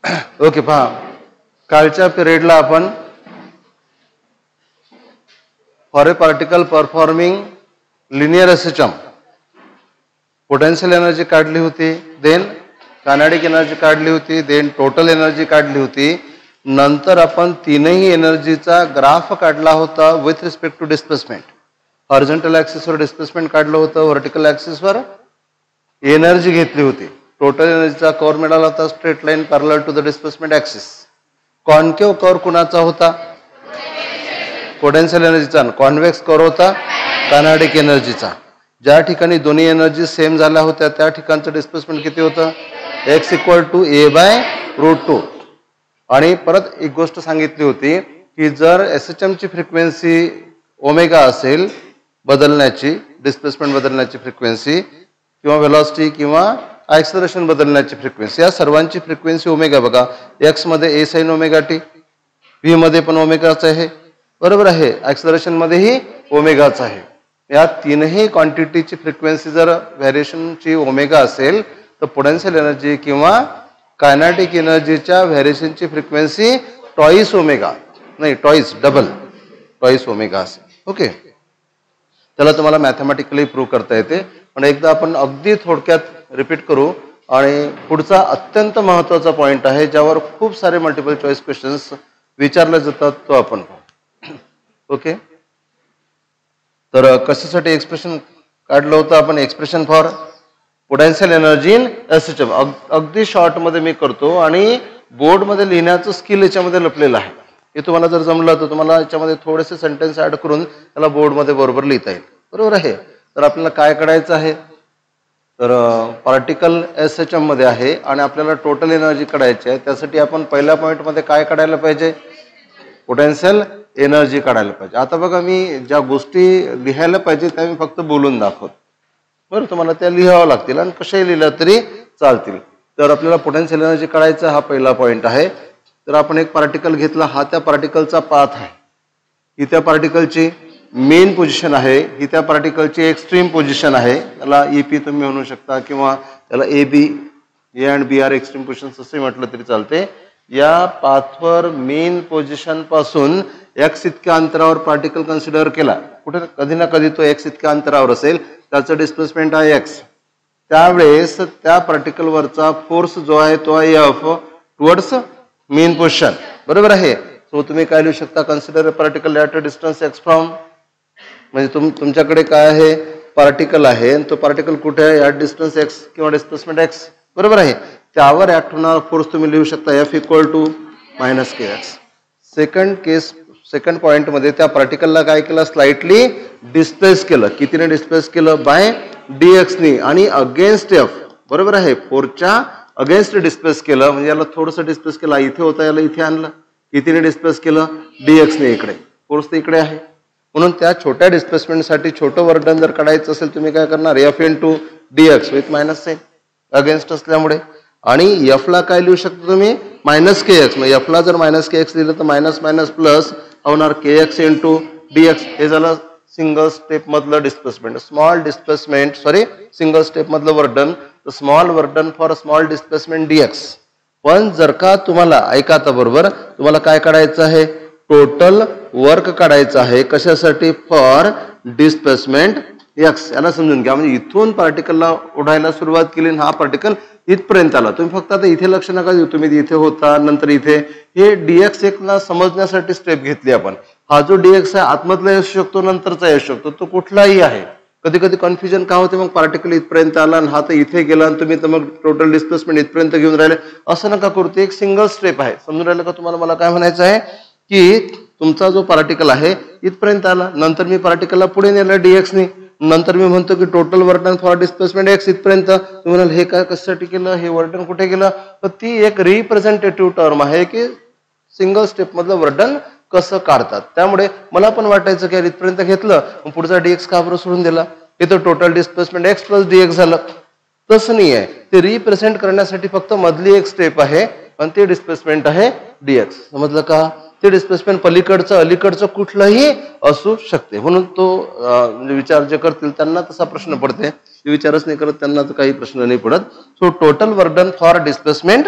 Okay, पहा कालच्या पिरियडला आपण for a particle performing linear system potential energy काढली होती, देन कायनेटिक एनर्जी काढली होती, देन टोटल एनर्जी काढली होती. नंतर आपण तीनही एनर्जीचा ग्राफ काढला होता with respect to displacement. Horizontal ॲक्सिसवर डिस्प्लेसमेंट काढलं होतं, व्हर्टिकल ॲक्सिसवर एनर्जी घेतली होती. टोटल एनर्जीचा कर्व मिळाला होता straight line parallel to the displacement axis. Concave curve कुणाचा होता? पोटेन्शियल एनर्जीचा. कॉन्व्हेक्स कर्व होता कायनेटिक एनर्जीचा. ज्या ठिकाणी दोन्ही एनर्जी सेम झाल्या होत्या त्या ठिकाणचं डिस्प्लेसमेंट किती होतं? x = a/√2. आणि परत एक गोष्ट सांगितली होती की जर SHM ची फ्रिक्वेन्सी ओमेगा असेल बदलण्याची, डिस्प्लेसमेंट बदलण्याची फ्रिक्वेन्सी किंवा व्हेलॉसिटी किंवा ॲक्सेलरेशन बदलण्याची फ्रिक्वेन्सी, या सर्वांची फ्रिक्वेन्सी ओमेगा. बघा x मध्ये a sin omega t, v मध्ये पण ओमेगाच आहे, बरोबर आहे. ॲक्सेलरेशन मध्येही ओमेगाच आहे. या तीनही क्वांटिटीची फ्रिक्वेन्सी जर व्हेरिएशनची ओमेगा असेल तर पोटेन्शियल एनर्जी किंवा कायनेटिक एनर्जीच्या व्हेरिएशनची फ्रिक्वेन्सी टॉईस ओमेगा, नाही टॉईस डबल, टॉईस ओमेगा असेल. ओके, त्याला तुम्हाला मॅथमॅटिकली प्रूव्ह करता येते. पण एकदा आपण अगदी थोडक्यात रिपीट करू. आणि पुढचा अत्यंत महत्त्वाचा पॉईंट आहे ज्यावर खूप सारे मल्टिपल चॉईस क्वेश्चन्स विचारले जातात, तो आपण पाहू. ओके, तर कशासाठी एक्सप्रेशन काढलं होतं आपण? Expression for potential energy in SHM. अगदी शॉर्टमध्ये मी करतो आणि बोर्डमध्ये लिहिण्याचं स्किल याच्यामध्ये लपलेलं आहे. हे तुम्हाला जर जमलं तर तुम्हाला याच्यामध्ये थोडेसे सेंटेन्स ॲड करून त्याला बोर्डमध्ये बरोबर लिहिता येईल, बरोबर आहे. तर आपल्याला काय काढायचं आहे? तर पार्टिकल SHM मध्ये आहे आणि आपल्याला टोटल एनर्जी काढायची आहे. त्यासाठी आपण पहिल्या पॉईंटमध्ये काय काढायला पाहिजे? पोटेन्शियल एनर्जी काढायला पाहिजे. आता बघा, मी ज्या गोष्टी लिहायला पाहिजे त्या मी फक्त बोलून दाखवतो, बरं. तुम्हाला त्या लिहावं लागतील आणि कशाही लिहिल्या तरी चालतील. तर आपल्याला पोटेन्शियल एनर्जी काढायचा हा पहिला पॉईंट आहे. तर आपण एक पार्टिकल घेतला, हा त्या पार्टिकलचा पाथ आहे, ही त्या पार्टिकलची मेन पोझिशन आहे, ही त्या पार्टिकलची एक्स्ट्रीम पोझिशन आहे. त्याला EP तुम्ही म्हणू शकता किंवा त्याला A and B are extreme position असे म्हटलं तरी चालते. या पाथवर मेन पोझिशन पासून x इतक्या अंतरावर पार्टिकल कन्सिडर केला, कुठे कधी ना कधी तो x इतक्या अंतरावर असेल, त्याचं डिस्प्लेसमेंट आहे x. त्यावेळेस त्या पार्टिकलवरचा फोर्स जो आहे तो आहे F टुवर्ड्स मेन पोझिशन, बरोबर आहे. सो तुम्ही काय लिहू शकता? Consider a particle at a distance x from, म्हणजे तुमच्याकडे काय आहे? पार्टिकल आहे आणि तो पार्टिकल कुठे आहे? ॲट डिस्टन्स x किंवा डिस्प्लेसमेंट x, बरोबर आहे. त्यावर ॲक्ट होणारा फोर्स तुम्ही लिहू शकता F = -kx. सेकंड पॉईंटमध्ये त्या पार्टिकलला काय केलं? स्लाइटली डिस्प्लेस केलं. कितीने डिस्प्लेस केलं? बाय dx ने आणि अगेन्स्ट F, बरोबर आहे. फोर्सच्या अगेन्स्ट डिस्प्लेस केलं, म्हणजे याला थोडंसं डिस्प्लेस केलं, इथे होता याला इथे आणलं. कितीने डिस्प्लेस केलं? dx ने. इकडे फोर्स तर इकडे आहे, म्हणून त्या छोट्या डिस्प्लेसमेंटसाठी छोटं वर्डन जर काढायचं असेल तुम्ही काय करणार? F × dx with minus sign, against असल्यामुळे. आणि F ला काय लिहू शकता तुम्ही? -kx. मग F ला जर -kx लिहिलं तर मायनस मायनस प्लस होणार kx × dx. हे झालं सिंगल स्टेप मधलं displacement. Small displacement, single step मधलं work done, small work done for small displacement dx. पण जर का तुम्हाला, ऐका आता बरोबर, तुम्हाला काय काढायचं आहे? टोटल वर्क काढायचं आहे. कशासाठी? For displacement x. याला समजून घ्या. म्हणजे इथून पार्टिकलला उडायला सुरुवात केली, हा पार्टिकल इथपर्यंत आला. तुम्ही फक्त आता इथे लक्ष नका देऊ, तुम्ही इथे होता नंतर इथे, हे dx एक ना समजण्यासाठी स्टेप घेतली आपण. हा जो dx आहे आतमधला येऊ शकतो, नंतरचा येऊ शकतो, तो कुठलाही आहे. कधी कधी कन्फ्युजन का होते? मग पार्टिकल इथपर्यंत आला आणि हा तर इथे गेला आणि तुम्ही तर मग टोटल डिस्प्लेसमेंट इथपर्यंत घेऊन राहिले, असं नका करू. ते एक सिंगल स्टेप आहे. समजून राहिलं का तुम्हाला? मला काय म्हणायचं आहे की तुमचा जो पार्टिकल आहे इथपर्यंत आला, नंतर मी पार्टिकलला पुढे नेलं dx ने, नंतर मी म्हणतो की टोटल वर्डन फॉर डिस्प्लेसमेंट x इथपर्यंत. तुम्ही म्हणाल हे काय कशासाठी केलं? हे वर्डन कुठे गेलं? तर ती एक रिप्रेझेंटेटिव्ह टर्म आहे की सिंगल स्टेप मधलं वर्डन कसं काढतात. त्यामुळे मला पण वाटायचं की इथपर्यंत घेतलं, मग पुढचा dx का बरं सोडून दिला? इथं टोटल डिस्प्लेसमेंट x + dx झालं. तसं नाही आहे. ते रिप्रेझेंट करण्यासाठी फक्त मधली एक स्टेप आहे आणि ते डिस्प्लेसमेंट आहे dx. समजलं का? ते डिस्प्लेसमेंट पलीकडचं अलीकडचं कुठलंही असू शकते. म्हणून तो विचार जे करतील त्यांना तसा प्रश्न पडते, ते विचारच नाही करत त्यांना तर काही प्रश्न नाही पडत. सो टोटल वर्डन फॉर डिस्प्लेसमेंट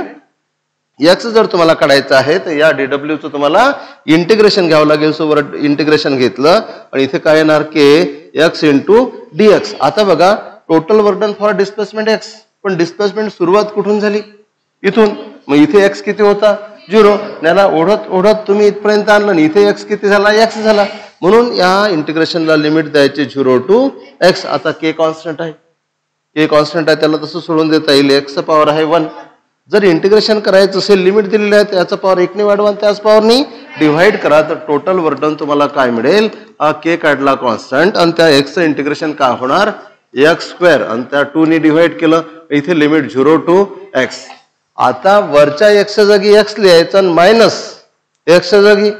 एक्स जर तुम्हाला काढायचं आहे तर या डीडब्ल्यूचं तुम्हाला इंटिग्रेशन घ्यावं लागेल. सो वर इंटिग्रेशन घेतलं आणि इथे काय येणार के एक्स इंटू डीएक्स. आता बघा टोटल वर्डन फॉर डिस्प्लेसमेंट एक्स, पण डिस्प्लेसमेंट सुरुवात कुठून झाली? इथून. मग इथे एक्स किती होता? 0. याला ओढत ओढत तुम्ही इथपर्यंत आणलं आणि इथे एक्स किती झाला? एक्स झाला. म्हणून या इंटिग्रेशनला लिमिट द्यायची 0 टू एक्स. आता के कॉन्स्टंट आहे, के कॉन्स्टंट आहे त्याला तसं सोडून देता येईल. एक्सचा पॉवर आहे 1. जर इंटिग्रेशन करायचं असेल लिमिट दिलेली आहे त्याचा पॉवर 1 ने वाढवा त्याच पॉवरनी डिव्हाइड करा तर टोटल वर्डन तुम्हाला काय मिळेल? हा के काढला कॉन्स्टंट आणि त्या एक्सचं इंटिग्रेशन काय होणार? एक्स स्क्वेअर आणि त्या 2 ने डिव्हाइड केलं. इथे लिमिट 0 टू एक्स. आता वरच्या एक्सच्या जागी एक्स लिहायचं आणि मायनस एक्सच्या जागी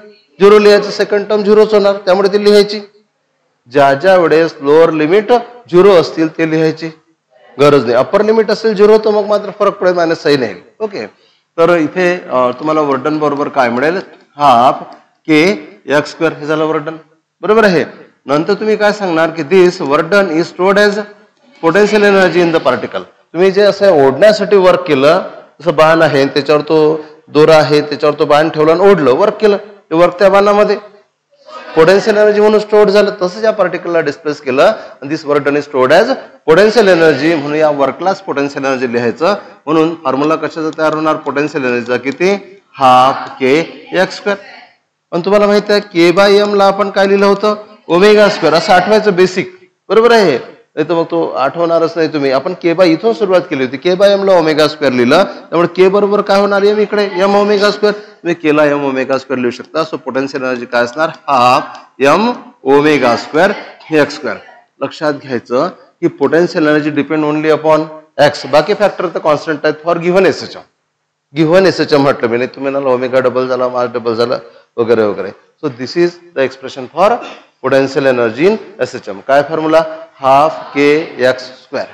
0 लिहायचं. सेकंड टर्म 0च होणार त्यामुळे ती लिहायची. ज्या ज्या वेळेस लोअर लिमिट 0 असतील ते लिहायची गरज नाही. अप्पर लिमिट असेल 0 तर मग मात्र फरक पडेल, मायनस साईन येईल. ओके. तर इथे तुम्हाला वर्डन बरोबर काय मिळेल? हाफ के एक्स स्क्वेअर हे झालं वर्डन. बरोबर आहे. नंतर तुम्ही काय सांगणार की this work done is stored as potential energy in the particle. तुम्ही जे असं ओढण्यासाठी वर्क केलं, जसं बाण आहे त्याच्यावर तो दोरा आहे त्याच्यावर तो बाण ठेवला आणि ओढलं, वर्क केलं, ते वर्क त्या बाणामध्ये पोटेन्शियल एनर्जी म्हणून स्टोअर्ड झालं. तसंच या पार्टिकलला डिस्प्लेस केलं आणि this work done is stored as potential energy. म्हणून या वर्कलाच पोटेन्शियल एनर्जी लिहायचं. म्हणून फॉर्म्युला कशाचा तयार होणार? पोटेन्शियल एनर्जीचा किती? Half K X square. पण तुम्हाला माहिती आहे के बाय एम ला आपण काय लिहिलं होतं? Omega square. असं आठवायचं बेसिक. बरोबर आहे. नाही तर मग तो आठवणारच नाही तुम्ही. आपण के बाय इथून सुरुवात केली होती. के बाय एम ला ओमेगा स्क्वेअर लिहिलं त्यामुळे के बरोबर काय होणार? एम इकडे एम ओमेगा स्क्वेअर. तुम्ही केला एम ओमेगा स्क्वेअर लिहू शकता. सो पोटेन्शियल एनर्जी काय असणार? Half M omega square x square. लक्षात घ्यायचं की potential energy depend only upon x. बाकी फॅक्टर तर कॉन्स्टंट आहेत for given SHM. Given SHM म्हटलं मी नाही तुम्ही ना ओमेगा डबल झाला मास डबल झाला वगैरे वगैरे. So this is the expression for potential energy in SHM. काय formula? Half K X square.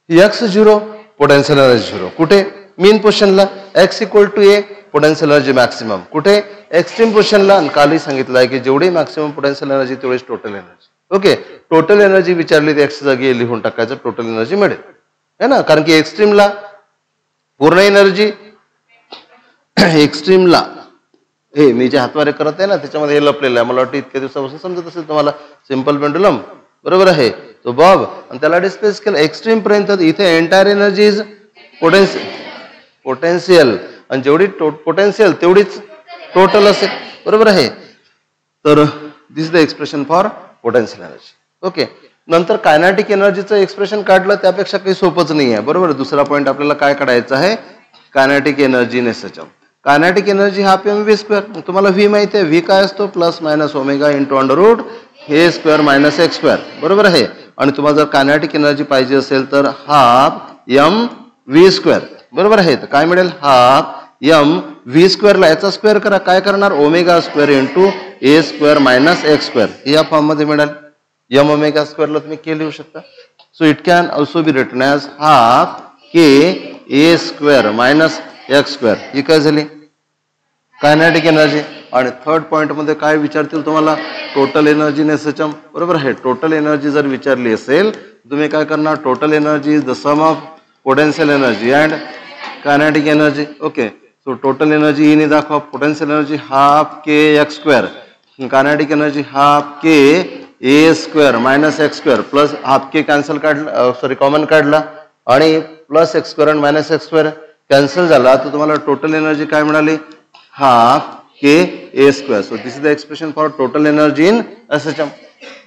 X 0 potential energy 0. कुठे? मीन पोझिशनला. X equal to A potential energy maximum. कुठे? एक्स्ट्रीम पोझिशनला. कालही सांगितलं आहे की जेवढी मॅक्सिमम पोटेन्शियल एनर्जी तेवढीच total energy. Okay. Total energy विचारली तर एक्स जागी लिहून टाकायचं, टोटल एनर्जी मिळेल है ना. कारण की एक्स्ट्रीमला पूर्ण एनर्जी, एक्स्ट्रीमला हे मी जे हातवारे करत आहे ना त्याच्यामध्ये हे लपलेलं आहे. मला वाटतं इतक्या दिवसापासून समजत असेल तुम्हाला. Simple pendulum. बरोबर आहे. तो बॉब आणि त्याला डिस्प्लेस केलं एक्स्ट्रीम पर्यंत. इथे एंटायर एनर्जी इज पोटेन्शियल आणि जेवढी पोटेन्शियल तेवढीच टोटल असेल. बरोबर आहे. तर this is the expression for potential energy. Okay. नंतर कायनेटिक एनर्जीचं एक्सप्रेशन काढलं त्यापेक्षा काही सोपंच नाही आहे. बरोबर. दुसरा पॉईंट आपल्याला काय काढायचा आहे? Kinetic energy in SHM. Kinetic energy half m v square. तुम्हाला व्ही माहिती आहे. व्ही काय असतो? Plus minus omega into under root हे स्क्वेअर मायनस एक्स स्क्वेअर. बरोबर आहे. आणि तुम्हाला जर कायनेटिक एनर्जी पाहिजे असेल तर हाफ एम व्ही स्क्वेअर. बरोबर आहे. तर काय मिळेल? हाफ एम व्ही स्क्वेअरला याचा स्क्वेअर करा. काय करणार? Omega square into A square minus x square या फॉर्म मध्ये मिळेल. एम ओमेगा स्क्वेअरला तुम्ही के लिहू शकता. So it can also be written as half K A square minus x square. ही काय झाली? Kinetic energy. आणि थर्ड पॉइंट मध्ये काय विचारतील तुम्हाला? Total energy in SHM. बरोबर आहे. टोटल एनर्जी जर विचारली असेल तुम्ही काय करणार? Total energy is the sum of potential energy and kinetic energy. Okay. So total energy ने दाखवा. Potential energy half K X square. Kinetic energy half K A square minus x square plus half K cancel काढला, sorry common काढला आणि plus X square आणि minus x square cancel झाला तर तुम्हाला total energy काय मिळाली? Half K A square. So this is the expression for total energy in SHM.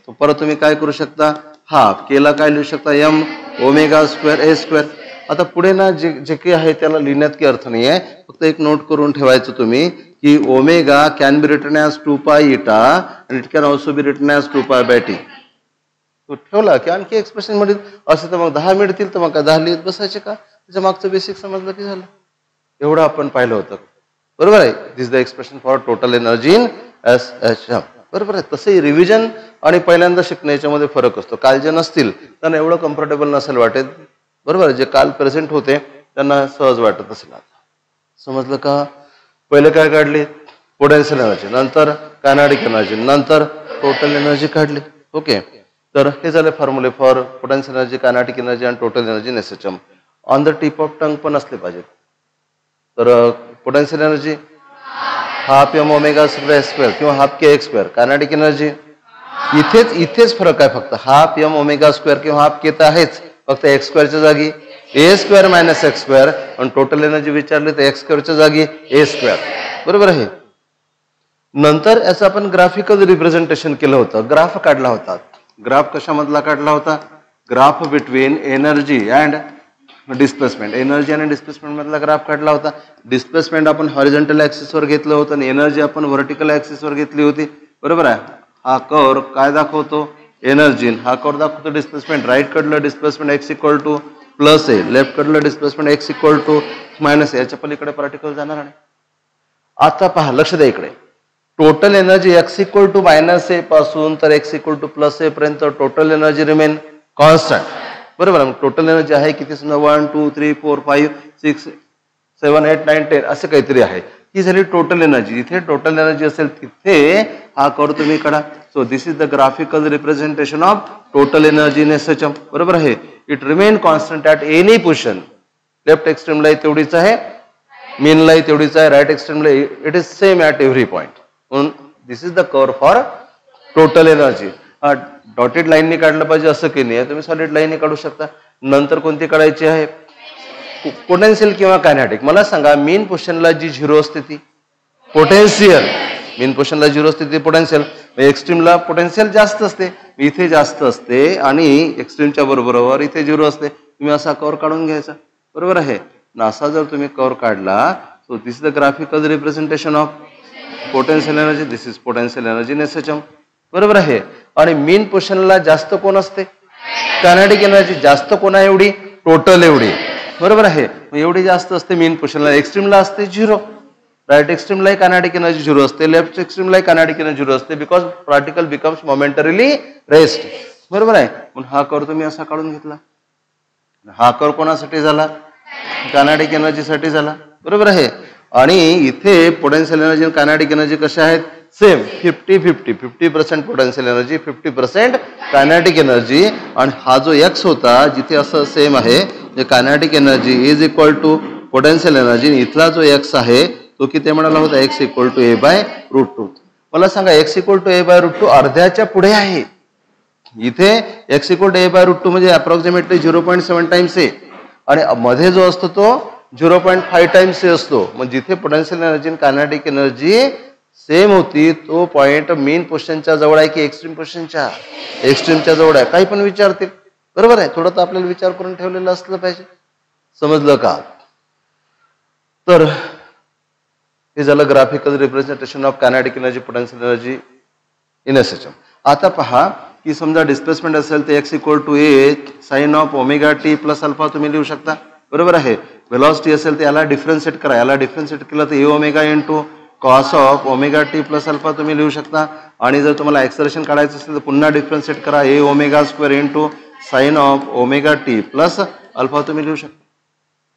तो परत तुम्ही काय करू शकता? हाफ केला काय लिहू शकता? एम ओमेगा स्क्वेअर ए स्क्वेअर. आता पुढे ना जे जे काही आहे त्याला लिहिण्यात काही अर्थ नाही आहे. फक्त एक नोट करून ठेवायचं तुम्ही की omega can be written as 2 पाय इटा and it can also be written as 2 pi by T. तो ठेवला की आणखी एक्सप्रेशन मध्ये असं तर मग 10 मिळतील तर मग काय 10 लिहित बसायचे का? त्याच्या मागचं बेसिक समजलं की झालं. एवढं आपण पाहिलं होतं. बरोबर आहे. This the expression for total energy in SHM. बरोबर आहे. तसंही रिव्हिजन आणि पहिल्यांदा शिकण्याच्यामध्ये फरक असतो. काल जे नसतील त्यांना एवढं कम्फर्टेबल नसेल वाटेल. बरोबर. जे काल प्रेझेंट होते त्यांना सहज वाटत असेल. आता समजलं का? पहिले काय काढले? पोटेन्शियल एनर्जी, नंतर कायनेटिक एनर्जी, नंतर टोटल एनर्जी काढली. ओके. तर हे झाले फॉर्म्युले for potential energy, kinetic energy आणि total energy in SHM. On the tip of tongue पण असले पाहिजेत. तर potential energy half M omega square किंवा half K X square. Kinetic energy इथेच फरक आहे, फक्त हाफ एम ओमेगा स्क्वेअर किंवा हाफ के तर आहेच, फक्त एक्स स्क्वेअरच्या जागी A square minus x square, आणि टोटल एनर्जी विचारली तर एक्स स्क्वेअरच्या जागी ए स्क्वेअर. बरोबर आहे. नंतर याचं आपण ग्राफिकल रिप्रेझेंटेशन केलं होतं, ग्राफ काढला होता. ग्राफ कशामधला काढला होता? Graph between energy and displacement. Energy आणि डिस्प्लेसमेंट मधला ग्राफ काढला होता. डिस्प्लेसमेंट आपण हॉरिझॉन्टल ऍक्सिसवर घेतलं होतं आणि एनर्जी आपण व्हर्टिकल ऍक्सिसवर घेतली होती. बरोबर आहे. हा कर्व काय दाखवतो? एनर्जी. हा कर्व दाखवतो डिस्प्लेसमेंट. राईट कडलं displacement X equal to plus A, left कडलं displacement X equal to minus A. याच्या पलीकडे पार्टिकल जाणार नाही. आता पहा, लक्ष द्या इकडे. Total energy X equal to minus A पासून तर x equal to plus A पर्यंत टोटल एनर्जी रिमेन कॉन्स्टंट. बरोबर. टोटल एनर्जी आहे किती? समजा 1 2 3 4 5 6 7 8 9 10 असं काहीतरी आहे. ही झाली टोटल एनर्जी. जिथे टोटल एनर्जी असेल तिथे हा कर्व तुम्ही काढा. So this is the graphical representation of total energy in SHM. बरोबर आहे. It remain constant at any position. Left एक्स्ट्रीमला तेवढीच आहे, मेनला तेवढीच आहे, राईट एक्स्ट्रीमला it is same at every point. म्हणून this is the curve for total energy. Dotted लाईनने काढलं पाहिजे असं काही नाही, तुम्ही सॉलिड लाईनने काढू शकता. नंतर कोणती काढायची आहे? पोटेन्शियल किंवा कायनेटिक. मला सांगा, मेन पोझिशनला जी झिरो असते ती पोटेन्शियल. मेन पोझिशनला झिरो असते ती पोटेन्शियल. एक्स्ट्रीमला पोटेन्शियल जास्त असते, इथे जास्त असते, आणि एक्स्ट्रीमच्या बरोबर इथे झिरो असते. तुम्ही असा कर्व काढून घ्यायचा. बरोबर आहे. असा जर तुम्ही कर्व काढला, so this is the graphical representation of potential energy. This is potential energy in SHM. बरोबर आहे. आणि मेन पोझिशनला जास्त कोण असते? Kinetic energy. जास्त कोण आहे? एवढी टोटल एवढी. बरोबर आहे. एवढी जास्त असते मेन पोझिशनला. एक्स्ट्रीमला असते झिरो. राईट एक्स्ट्रीमलाही कायनेटिक एनर्जी झिरो असते, लेफ्ट एक्स्ट्रीमलाही कायनेटिक एनर्जी झिरो असते, because particle becomes momentarily rest. बरोबर आहे. म्हणून हा कर्व तुम्ही असा काढून घेतला. हा कर्व कोणासाठी झाला? कायनेटिक एनर्जीसाठी झाला. बरोबर आहे. आणि इथे पोटेन्शियल एनर्जी आणि कायनेटिक एनर्जी कशा आहेत? Same. 50-50. 50% potential energy, 50% kinetic energy. आणि हा जो एक्स होता जिथे असं सेम आहे, kinetic energy is equal to potential energy. इथला जो एक्स आहे तो किती म्हणाला होता? X equal to a by root 2. मला सांगा, x equal to a by root 2 अर्ध्याच्या पुढे आहे. इथे x equal to a by root 2 म्हणजे अप्रॉक्सिमेटली 0.7 टाइम्स ए, आणि मध्ये जो असतो तो 0.5 टाइम्स ए असतो. मग जिथे पोटेन्शियल एनर्जी आणि कायनेटिक एनर्जी सेम होती तो पॉइंट मेन पोझिशनच्या जवळ आहे की एक्स्ट्रीम पोझिशनच्या? एक्स्ट्रीमच्या जवळ आहे. काही पण विचारतील. बरोबर आहे. थोडं तर आपल्याला विचार करून ठेवलेलं असलं पाहिजे. समजलं का? तर हे झालं graphical representation of kinetic energy, potential energy in SHM. आता पहा की समजा डिस्प्लेसमेंट असेल तर x equal to a sine of omega T plus alpha तुम्ही लिहू शकता. बरोबर आहे. वेलॉसिटी असेल तर याला डिफरन्शिएट करा. याला डिफरन्शिएट केलं तर A omega into cos of omega T plus alpha तुम्ही लिहू शकता. आणि जर तुम्हाला एक्सलेरेशन काढायचं असेल तर पुन्हा डिफरन्शिएट करा. A omega square into sine of omega T plus alpha तुम्ही लिहू शकता.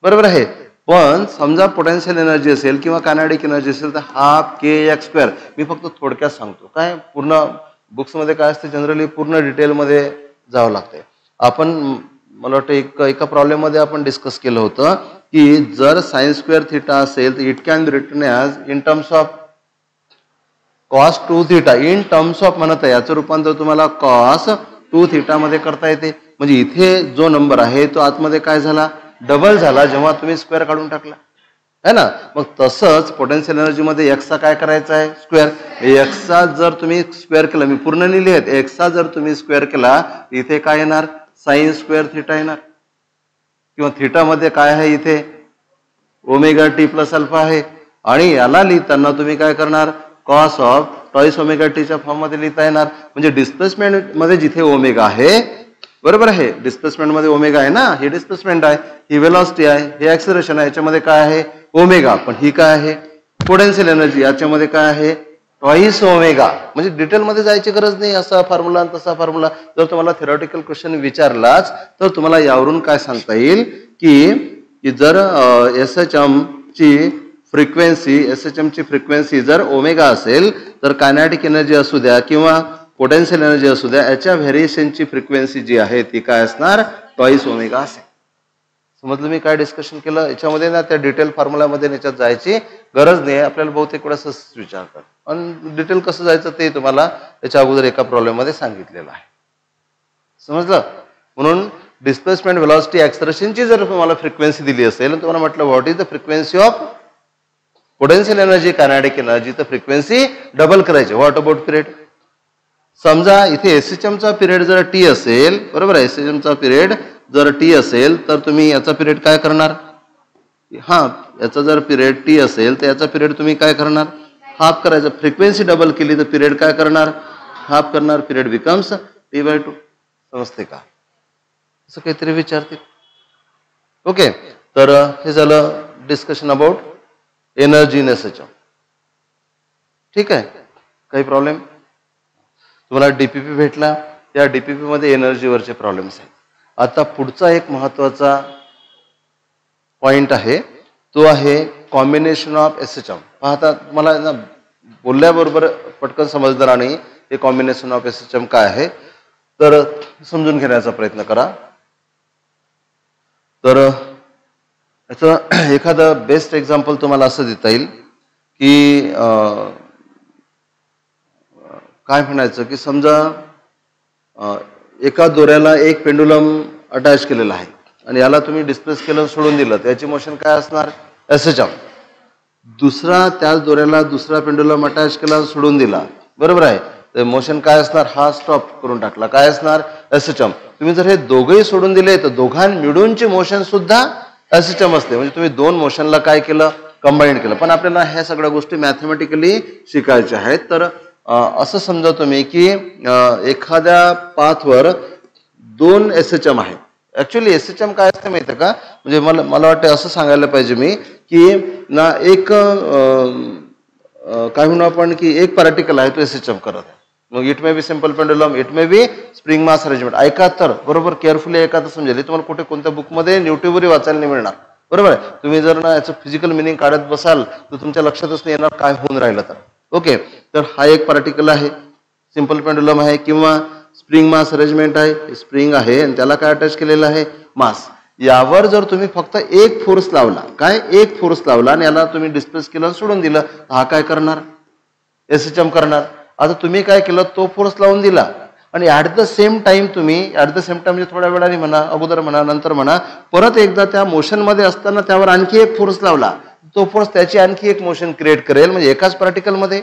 बरोबर आहे. पण समजा पोटेन्शियल एनर्जी असेल किंवा कायनेटिक एनर्जी असेल तर हाफ के एक्स स्क्वेअर. मी फक्त थोडक्यात सांगतो. काय पूर्ण बुक्समध्ये काय असते, जनरली पूर्ण डिटेलमध्ये जावं लागते. आपण मला वाटतं एका प्रॉब्लेममध्ये आपण डिस्कस केलं होतं की जर साइन स्क्वेअर थिटा असेल तर it can be written as in terms of cos 2 theta. In terms of म्हणत आहे, याचं रूपांतर तुम्हाला कॉस 2 थिटा मध्ये करता येते. म्हणजे इथे जो नंबर आहे तो आतमध्ये काय झाला? डबल झाला जेव्हा तुम्ही स्क्वेअर काढून टाकला है ना. मग तसंच पोटेन्शियल एनर्जी मध्ये एक्सचा काय करायचा आहे? स्क्वेअर. एक्सचा जर तुम्ही स्क्वेअर केला, मी पूर्ण लिहिलेत, एक्सचा जर तुम्ही स्क्वेअर केला इथे काय येणार? साइन स्क्वेअर थिटा येणार. किंवा थिटा मध्ये काय आहे? इथे ओमेगा टी प्लस अल्फा आहे. आणि याला लिहिताना तुम्ही काय करणार? कॉस ऑफ टॉइस ओमेगा टीच्या फॉर्म मध्ये लिहिता येणार. म्हणजे डिस्प्लेसमेंट मध्ये जिथे ओमेगा आहे, बरोबर आहे, डिस्प्लेसमेंट मध्ये ओमेगा आहे ना, ही डिस्प्लेसमेंट आहे, ही वेलॉसिटी आहे, हे ऍक्सेलरेशन आहे, याच्यामध्ये काय आहे? ओमेगा. पण ही काय आहे? Potential energy. याच्यामध्ये काय आहे? Twice omega. म्हणजे डिटेलमध्ये जायची गरज नाही. असा फॉर्म्युला तसा फॉर्म्युला. जर तुम्हाला थेरॉटिकल क्वेश्चन विचारलाच तर तुम्हाला यावरून काय सांगता येईल की जर एसएचएम ची फ्रिक्वेन्सी जर ओमेगा असेल तर कायनेटिक एनर्जी असू द्या किंवा पोटेन्शियल एनर्जी असू द्या, याच्या व्हेरिएशनची फ्रिक्वेन्सी जी आहे ती काय असणार? ट्वाइस ओमेगा असेल. समजलं मी काय डिस्कशन केलं याच्यामध्ये ना, त्या डिटेल फॉर्म्युलामध्ये याच्यात जायची गरज नाही. आपल्याला बहुतेक वेळा विचारतात आणि डिटेल कसं जायचं ते तुम्हाला याच्या अगोदर एका प्रॉब्लेममध्ये सांगितलेलं आहे. समजलं. म्हणून डिस्प्लेसमेंट व्हेलॉसिटी ऍक्सलरेशनची जर तुम्हाला फ्रिक्वेन्सी दिली असेल आणि तुम्हाला म्हटलं what is the frequency of potential energy kinetic energy, तर फ्रिक्वेन्सी डबल करायची. What about period. समजा इथे एसएचएमचा पिरियड जर टी असेल, बरोबर आहे, एसएचएमचा पिरियड जर टी असेल तर तुम्ही याचा पिरियड काय करणार, याचा जर पिरियड टी असेल तर याचा पिरियड तुम्ही काय करणार, हाफ करायचं. फ्रिक्वेन्सी डबल केली तर पिरियड काय करणार, हाफ करणार. Period becomes T/2. समजते का. असं काहीतरी विचारतील. ओके, तर हे झालं discussion about energy in SHM. ठीक आहे, काही प्रॉब्लेम. तुम्हाला डीपीपी भेटला, त्या डीपीपी मध्ये एनर्जीवरचे प्रॉब्लेम्स आहेत. आता पुढचा एक महत्वाचा पॉइंट आहे, तो आहे कॉम्बिनेशन ऑफ एसएचएम. पाहता मला ना बोलल्याबरोबर पटकन समजणार नाही हे कॉम्बिनेशन ऑफ एसएचएम काय आहे, तर समजून घेण्याचा प्रयत्न करा. तर याचं एखादं बेस्ट एक्झाम्पल तुम्हाला असं देता येईल की काय म्हणायचं की समजा एका दोऱ्याला एक पेंडुलम अटॅच केलेला आहे आणि याला तुम्ही डिस्प्लेस केलं, सोडून दिलं, त्याची मोशन काय असणार, एसएचएम. दुसरा त्याच दोऱ्याला दुसरा पेंडुलम अटॅच केला, सोडून दिला, बरोबर आहे, तर मोशन काय असणार, हा स्टॉप करून टाकला, काय असणार, एसएचएम. तुम्ही जर हे दोघंही सोडून दिले तर दोघां मिळूनचे मोशन सुद्धा एसएचएम असते. म्हणजे तुम्ही दोन मोशनला काय केलं, कंबाईन केलं. पण आपल्याला ह्या सगळ्या गोष्टी मॅथमॅटिकली शिकायच्या आहेत. तर असं समजा तुम्ही की एखाद्या पाथवर दोन एसएचएम आहेत. ऍक्च्युअली एसएचएम काय असते माहिती आहे का, म्हणजे मला वाटतं असं सांगायला पाहिजे मी की ना एक काय म्हणू आपण की एक पार्टिकल आहे तो एसएचएम करत आहे. मग it may B simple pendulum, it may B spring mass arrangement. ऐका तर बरोबर, केअरफुली ऐका तर समजेल. तुम्हाला कुठे कोणत्या बुकमध्ये न्यूट्यूबवरही वाचायला नाही मिळणार, बरोबर आहे. तुम्ही जर ना याचं फिजिकल मिनिंग काढत बसाल तर तुमच्या लक्षातच नाही येणार काय होऊन राहिलं तर. ओके, तर हा एक पार्टिकल आहे, सिंपल पेंडुलम आहे किंवा स्प्रिंग मास अरेंजमेंट आहे, स्प्रिंग आहे आणि त्याला काय अटॅच केलेलं आहे, मास. यावर जर तुम्ही फक्त एक फोर्स लावला, काय एक फोर्स लावला आणि याला तुम्ही डिस्प्लेस केलं, सोडून दिलं, हा काय करणार, एसएचएम करणार. आता तुम्ही काय केलं, तो फोर्स लावून दिला आणि ऍट द सेम टाइम तुम्ही म्हणजे थोड्या वेळाने म्हणा, अगोदर म्हणा, नंतर म्हणा, परत एकदा त्या मोशन मध्ये असताना त्यावर आणखी एक फोर्स लावला, तो फोर्स त्याची आणखी एक मोशन क्रिएट करेल. म्हणजे एकाच पार्टिकल मध्ये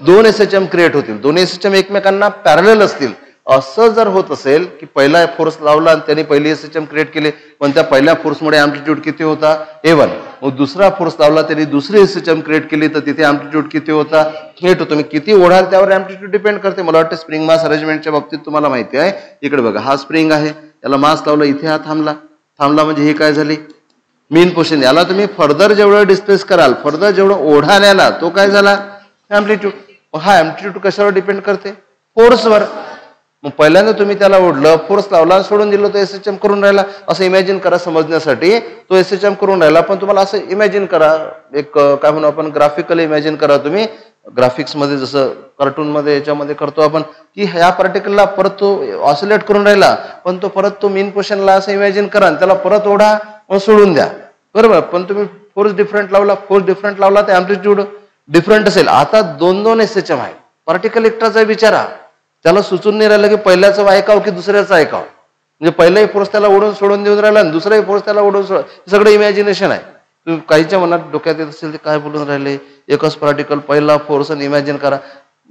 दोन एसएचएम क्रिएट होतील, दोन्ही एसएचएम एकमेकांना पॅरलल असतील. असं जर होत असेल की पहिला फोर्स लावला आणि त्यांनी पहिली एसएचएम क्रिएट केली, पण त्या पहिल्या फोर्समुळे अँप्लिट्यूड किती होता, A1. मग दुसरा फोर्स लावला, त्यांनी दुसरी एसएचएम क्रिएट केली, तर तिथे अँप्लिट्यूड किती होता, A2. तुम्ही किती ओढाल त्यावर अँप्लिट्यूड डिपेंड करते. मला वाटतं स्प्रिंग मास अरेंजमेंटच्या बाबतीत तुम्हाला माहिती आहे. इकडे बघा, हा स्प्रिंग आहे, याला मास लावलं, इथे हा थांबला म्हणजे ही काय झाली, मीन पोझिशन. याला तुम्ही फर्दर जेवढं डिस्प्लेस कराल, फर्दर जेवढं ओढाल याला, तो काय झाला, अँप्लिट्यूड. हा अँप्लिट्यूड कशावर डिपेंड करते, फोर्सवर. मग पहिल्यांदा तुम्ही त्याला ओढलं, फोर्स लावला, सोडून दिलं, तो एसएचएम करून राहिला. असं इमॅजिन करा समजण्यासाठी, तो एसएचएम करून राहिला. पण तुम्हाला असं इमॅजिन करा, एक काय म्हणू आपण, ग्राफिकली इमॅजिन करा तुम्ही, ग्राफिक्स मध्ये जसं कार्टून मध्ये याच्यामध्ये करतो आपण, की ह्या पार्टिकलला परत तो ऑसिलेट करून राहिला, पण तो परत तो मेन पोझिशनला असं इमॅजिन करा, त्याला परत ओढा, मग सोडून द्या, बरोबर. पण तुम्ही फोर्स डिफरंट लावला, तर अँप्लिट्यूड डिफरंट असेल. आता दोन एसएचएम आहे, पार्टिकल एकटाच आहे बिचारा, त्याला सुचून नाही राहिलं की पहिल्याचं ऐकावं की दुसऱ्याचं ऐकावं. म्हणजे पहिलाही फोर्स त्याला ओढून सोडून देऊन राहिला आणि दुसराही फोर्स त्याला ओढून सगळं इमॅजिनेशन आहे. तुम्ही काहीच्या मनात डोक्यात येत असेल ते काय बोलून राहिले, एकच पार्टिकल, पहिला फोर्स आणि इमॅजिन करा.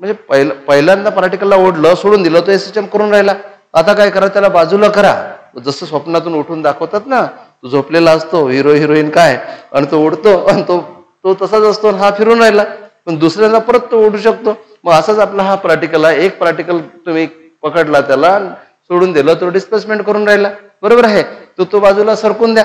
म्हणजे पहिल्यांदा पार्टिकलला ओढलं, सोडून दिलं, तो एसएचएम करून राहिला. आता काय करा, त्याला बाजूला करा. जसं स्वप्नातून उठून दाखवतात ना, तो झोपलेला असतो हिरो हिरोईन काय, आणि तो ओढतो आणि तो तसाच असतो, हा फिरून राहिला, पण दुसऱ्याला परत तो ओढू शकतो. मग असाच आपला हा पार्टिकल आहे, एक पार्टिकल तुम्ही पकडला, त्याला सोडून दिलं, तो डिस्प्लेसमेंट करून राहिला, बरोबर आहे. तो बाजूला सरकून द्या,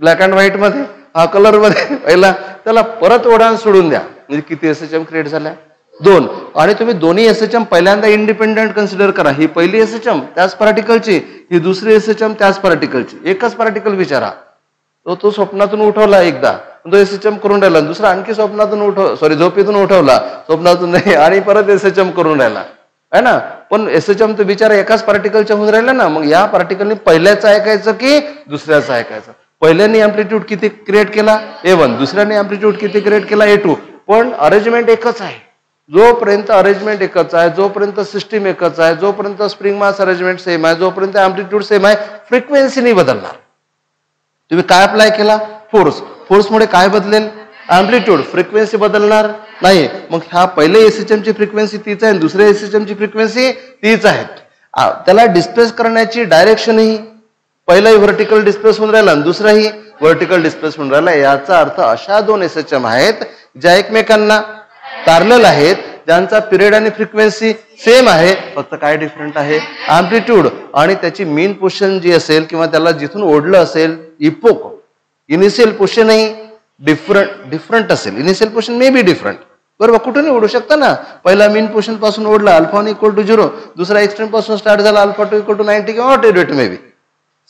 ब्लॅक अँड व्हाईट मध्ये, हा कलर मध्ये पहिला, त्याला परत ओढा सोडून द्या. म्हणजे किती एसएचएम क्रिएट झाल्या, 2. आणि तुम्ही दोन्ही एसएचएम पहिल्यांदा इंडिपेंडेंट कन्सिडर करा. ही पहिली एसएचएम त्याच पार्टिकलची, ही दुसरी एसएचएम त्याच पार्टिकलची, एकच पार्टिकल विचारा. तो स्वप्नातून उठवला एकदा, तो एसएचएम करून राहिला, दुसरा आणखी झोपेतून उठवला, स्वप्नातून नाही, आणि परत एसएचएम करून राहिला, आहे ना. पण एसएचएम तर बिचारा एकाच पार्टिकलच्या होऊन राहिला ना, मग या पार्टिकलने पहिल्याचं ऐकायचं की दुसऱ्याचं ऐकायचं. पहिल्याने अँप्लिट्यूड किती क्रिएट केला A1, दुसऱ्याने अँप्लिट्यूड किती क्रिएट केला A2, पण अरेंजमेंट एकच आहे. जोपर्यंत अरेंजमेंट एकच आहे, जोपर्यंत सिस्टीम एकच आहे, जोपर्यंत स्प्रिंग मास अरेंजमेंट सेम आहे, जोपर्यंत अँप्लिट्यूड सेम आहे, फ्रिक्वेन्सी नाही बदलणार. तुम्ही काय अप्लाय केला? फोर्स. फोर्समुळे काय बदलेल? अँप्लिट्यूड. फ्रिक्वेन्सी बदलणार नाही. मग ह्या पहिले एसएचएम ची फ्रिक्वेन्सी तीच आहे, दुसऱ्या एसएचएम ची फ्रिक्वेन्सी तीच आहे. त्याला डिस्प्लेस करण्याची डायरेक्शनही पहिलाही व्हर्टिकल डिस्प्लेस होऊन राहिला आणि दुसराही व्हर्टिकल डिस्प्लेस होऊन राहिला. याचा अर्थ अशा दोन एसएचएम आहेत ज्या एकमेकांना पॅरलल आहेत, ज्यांचा पिरियड आणि फ्रिक्वेन्सी सेम आहे, फक्त काय डिफरंट आहे? अँप्लिट्यूड. आणि त्याची मीन पोझिशन जी असेल किंवा त्याला जिथून ओढलं असेल इपोक, इनिशियल पोझिशनही डिफरंट असेल. Initial position may be different, बरोबर, कुठूनही ओढू शकता ना. पहिला मीन पोझिशन पासून ओढला अल्फा 1 = 0, दुसरा एक्स्ट्रीम पासून स्टार्ट झाला अल्फा 2 = 90 किंवा व्हॉट इट मे बी.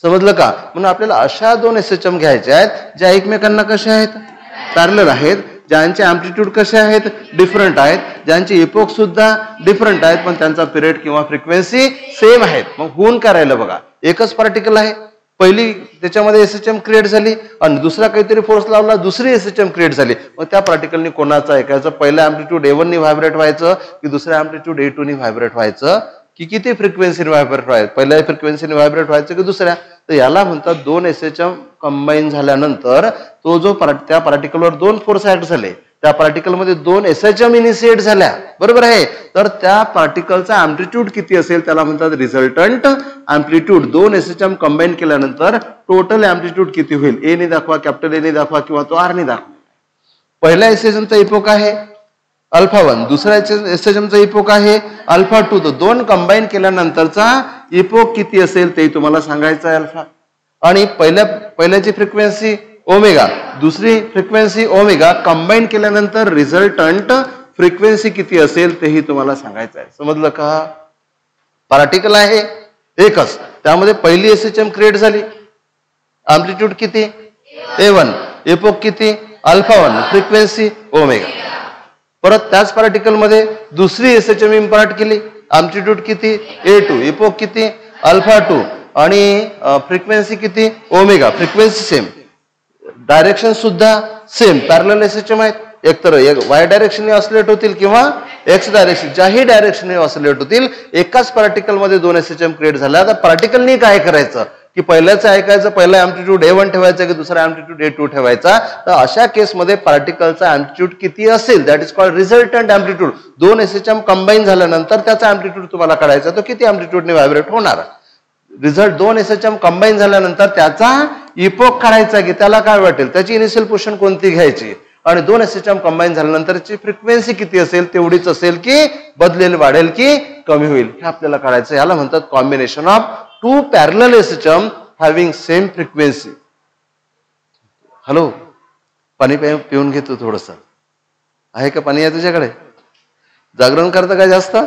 समजलं का? म्हणून आपल्याला अशा दोन एसएचएम घ्यायच्या आहेत ज्या एकमेकांना कशा आहेत? पॅरलल आहेत, ज्यांचे अँप्लिट्यूड कसे आहेत? डिफरंट आहेत, ज्यांचे इपोक सुद्धा डिफरंट आहेत, पण त्यांचा पिरियड किंवा फ्रिक्वेन्सी सेम आहेत. मग होऊन काय राहिलं बघा, एकच पार्टिकल आहे, पहिली त्याच्यामध्ये एसएचएम क्रिएट झाली आणि दुसरा काहीतरी फोर्स लावला, दुसरी एसएचएम क्रिएट झाली. मग त्या पार्टिकलनी कोणाचं ऐकायचं? पहिल्या अँप्लिट्यूड A1 नी व्हायब्रेट व्हायचं की दुसऱ्या अँप्लिट्यूड A2 नी व्हायब्रेट व्हायचं की किती फ्रिक्वेन्सीने व्हायब्रेट व्हायचं? पहिल्या फ्रिक्वेन्सीने व्हायब्रेट व्हायचं की दुसऱ्या? तर याला म्हणतात दोन एसएचएम कंबाईन झाल्यानंतर तो जो त्या पार्टिकलवर दोन फोर्स ऍक्ट झाले, त्या पार्टिकलमध्ये दोन एसएचएम इनिशिएट झाल्या, बरोबर आहे, तर त्या पार्टिकलचा अँप्लिट्यूड किती असेल त्याला म्हणतात रिझल्टंट अँप्लिट्यूड. दोन एसएचएम कंबाईन केल्यानंतर टोटल अँप्लिट्यूड किती होईल? ए ने दाखवा, कॅपिटल ए ने दाखवा किंवा तो आर ने दाखवा. पहिल्या एसएचएमचा इपोक आहे अल्फा 1, दुसऱ्या एसएचएमचा इपोक आहे अल्फा 2. तर दोन कंबाईन केल्यानंतरचा इपोक किती असेल ते तुम्हाला सांगायचं आहे अल्फा. आणि पहिल्याची फ्रिक्वेन्सी ओमेगा, दुसरी फ्रिक्वेन्सी ओमेगा, कंबाईन केल्यानंतर रिझल्टंट फ्रिक्वेन्सी किती असेल तेही तुम्हाला सांगायचं आहे. समजलं का? पार्टिकल आहे एकच, त्यामध्ये पहिली एसएचएम क्रिएट झाली, अँप्लिट्यूड किती? A1, इपोक किती? Alpha 1, frequency omega. परत त्याच पार्टिकल मध्ये दुसरी एसएचएम इम्पार्ट केली, अँप्लिट्यूड किती? A2, इपोक किती? अल्फा 2 आणि फ्रिक्वेन्सी किती? ओमेगा. फ्रिक्वेन्सी सेम, डायरेक्शन सुद्धा सेम, पॅरलल एसएचएम आहेत. एकतर वाय डायरेक्शनने ऑसिलेट होतील किंवा एक्स डायरेक्शन, ज्याही डायरेक्शनने ऑसिलेट होतील. एकाच पार्टिकल मध्ये दोन एसएचएम क्रिएट झाल्या. आता पार्टिकलनी काय करायचं की पहिल्याचं ऐकायचं, पहिला अँप्लिट्यूड A1 ठेवायचा की दुसरा अँप्लिट्यूड A2 ठेवायचा? तर अशा केसमध्ये पार्टिकलचा अँप्लिट्यूड किती असेल that is called resultant amplitude. दोन एसएचएम कंबाईन झाल्यानंतर त्याचा अँप्लिट्यूड तुम्हाला काढायचा, तो किती अँप्लिट्यूडने व्हायब्रेट होणार. रिझल्ट दोन एसएचएम कंबाईन झाल्यानंतर त्याचा इपोक काढायचा की त्याला काय वाटेल, त्याची इनिशियल पोझिशन कोणती घ्यायची, आणि दोन एसएचएम कंबाईन झाल्यानंतरची फ्रिक्वेन्सी किती असेल, तेवढीच असेल की बदलेल, वाढेल की कमी होईल, हे आपल्याला काढायचं. याला म्हणतात combination of two parallel SHM having same frequency. Hello, पाणी पिऊन घेतो थोडस, आहे का पाणी आहे तुझ्याकडे? जागरण करता का जास्त?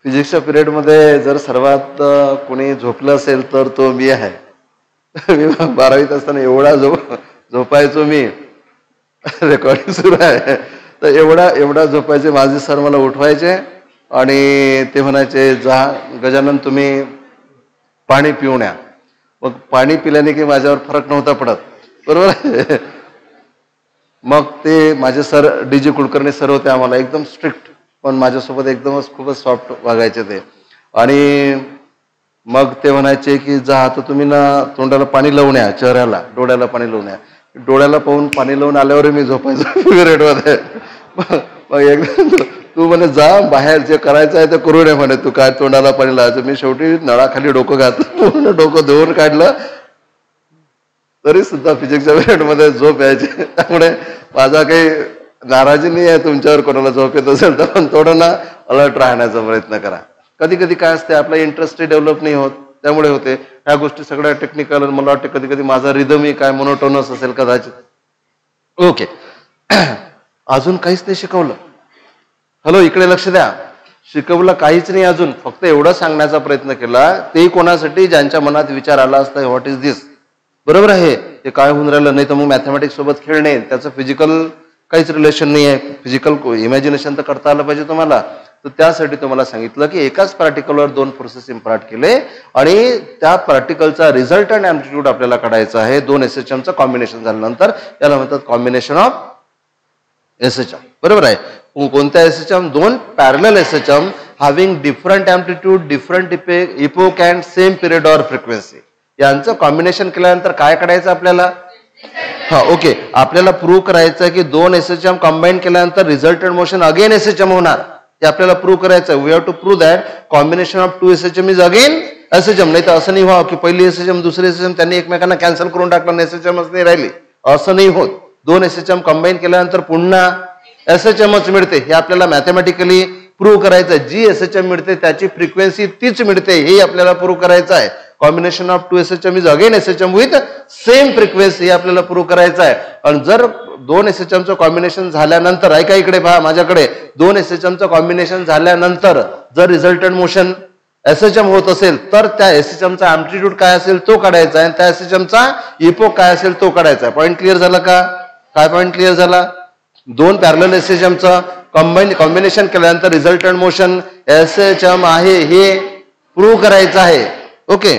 फिजिक्सच्या पिरियड मध्ये जर सर्वात कोणी झोपलं असेल तर तो मी आहे. मी 12वीत असताना एवढा झोपायचो मी, रेकॉर्डिंग सुरू आहे तर एवढा झोपायचे. माझे सर मला उठवायचे आणि ते म्हणायचे, जा गजानन तुम्ही पाणी पिऊन या. मग पाणी पिल्याने की माझ्यावर फरक नव्हता पडत, बरोबर. मग ते माझे सर DG कुलकर्णी सर होते, आम्हाला एकदम स्ट्रिक्ट, पण माझ्यासोबत एकदमच खूपच सॉफ्ट वागायचे ते. आणि मग ते म्हणायचे की जा आता तुम्ही ना तोंडाला पाणी लावून या, चेहऱ्याला डोळ्याला पाणी लावून या. डोळ्याला पाहून पाणी लावून आल्यावर मी झोपायचो पिरियडमध्ये. मग एकदम तू म्हणे जा बाहेर, जे करायचं आहे ते करू नये म्हणे, तू काय तोंडाला पाणी लावायचं. मी शेवटी नळाखाली डोकं घातलं, पूर्ण डोकं धुवून काढलं, तरी सुद्धा फिजिक्सच्या पिरियडमध्ये झोप यायची. त्यामुळे माझा काही नाराजी नाही आहे तुमच्यावर, कोणाला झोप येत असेल तर, पण थोडं ना अलर्ट राहण्याचा प्रयत्न करा. कधी कधी काय असते, आपला इंटरेस्ट डेव्हलप नाही होत, त्यामुळे होते ह्या गोष्टी सगळ्या टेक्निकल. मला वाटतं कधी कधी माझा रिदमही काय मोनोटोनस असेल कदाचित. ओके, अजून काहीच नाही शिकवलं. हॅलो, इकडे लक्ष द्या. शिकवलं काहीच नाही अजून, फक्त एवढं सांगण्याचा प्रयत्न केला, तेही कोणासाठी, ज्यांच्या मनात विचार आला असता व्हॉट इज दिस, बरोबर आहे, ते काय होऊन राहिलं. नाही तर मग मॅथमॅटिक्स सोबत खेळणे, त्याचं फिजिकल काहीच रिलेशन नाही आहे, फिजिकल इमॅजिनेशन तर करता आलं पाहिजे तुम्हाला. तर त्यासाठी तुम्हाला सांगितलं की एकाच पार्टिकलवर दोन फोर्सेस इम्पार्ट केले आणि त्या पार्टिकलचा रिझल्टंट अँप्लिट्यूड आपल्याला काढायचा आहे. दोन SHMचं कॉम्बिनेशन झाल्यानंतर याला म्हणतात कॉम्बिनेशन ऑफ SHM. बरोबर आहे. कोणत्या SHM? दोन parallel SHM having different amplitude, different epoch and same period or frequency. यांचं कॉम्बिनेशन केल्यानंतर काय काढायचं आपल्याला? ओके, आपल्याला प्रूव्ह करायचं की दोन SHM कंबाईन केल्यानंतर रिझल्टंट मोशन अगेन SHM होणार. ते आपल्याला प्रूव्ह करायचं. We have to prove that combination of two SHM is again SHM. नाही तर असं नाही व्हावं की पहिली SHM दुसरी SHM त्यांनी एकमेकांना कॅन्सल करून टाकलं, SHMच नाही राहिली. असं नाही होत. दोन SHM कंबाईन केल्यानंतर पुन्हा SHMच मिळते. हे आपल्याला मॅथमॅटिकली प्रूव्ह करायचं. जी SHM मिळते त्याची फ्रिक्वेन्सी तीच मिळते, हे आपल्याला प्रूव्ह करायचं आहे. Combination of two SHM is again SHM with same frequency, हे आपल्याला प्रूव्ह करायचं आहे. आणि जर दोन SHMचं कॉम्बिनेशन झाल्यानंतर, ऐका इकडे पहा माझ्याकडे, दोन SHMचं कॉम्बिनेशन झाल्यानंतर जर रिझल्टंट मोशन SHM होत असेल तर त्या SHMचा अँप्लिट्यूड काय असेल तो काढायचा आहे आणि त्या SHMचा इपोक काय असेल तो काढायचा आहे. पॉईंट क्लिअर झाला का? काय पॉईंट क्लिअर झाला? दोन पॅरलल SHMचं कॉम्बिनेशन केल्यानंतर रिझल्टंट मोशन SHM आहे हे प्रूव्ह करायचं आहे. ओके,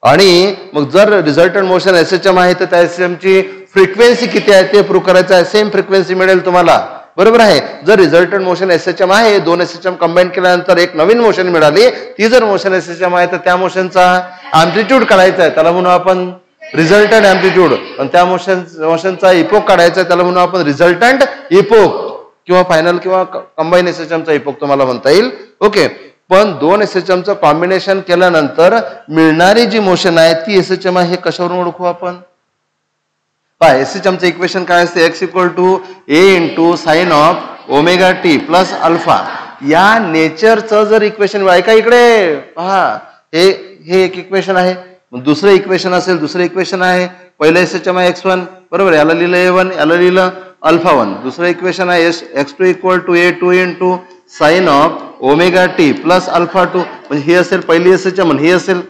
आणि मग जर रिझल्टंट मोशन SHM आहे तर त्या SHMची फ्रिक्वेन्सी किती आहे ते प्रूव्ह करायचं आहे. सेम फ्रिक्वेन्सी मिळेल तुम्हाला. बरोबर आहे. जर रिझल्टंट मोशन SHM आहे, दोन SHM कंबाईन केल्यानंतर एक नवीन मोशन मिळाली, ती जर मोशन SHM आहे तर त्या मोशनचा अँप्लिट्यूड काढायचा आहे, त्याला म्हणू आपण रिझल्टंट अँप्लिट्यूड. आणि त्या मोशनचा इपोक काढायचा आहे, त्याला म्हणू आपण रिझल्टंट इपोक किंवा फायनल किंवा कंबाईन SHMचा इपोक तुम्हाला म्हणता येईल. ओके, पण दोन SHMचं कॉम्बिनेशन केल्यानंतर मिळणारी जी मोशन आहे ती SHM आहे. हे कशावरून ओळखू आपण? पहा, SHMचं इक्वेशन काय असते? x = a × sin of omega T plus alpha. या नेचरचं जर इक्वेशन, ऐका इकडे पहा, हे एक इक्वेशन आहे. दुसरं इक्वेशन असेल, दुसरं इक्वेशन आहे. पहिलं SHM आहे x1, बरोबर, याला लिहिलं a1, याला लिहिलं अल्फा1. दुसरं इक्वेशन आहे x2 = a2 × sin of omega T plus अल्फा2. म्हणजे हे असेल पहिली SHM, हे असेल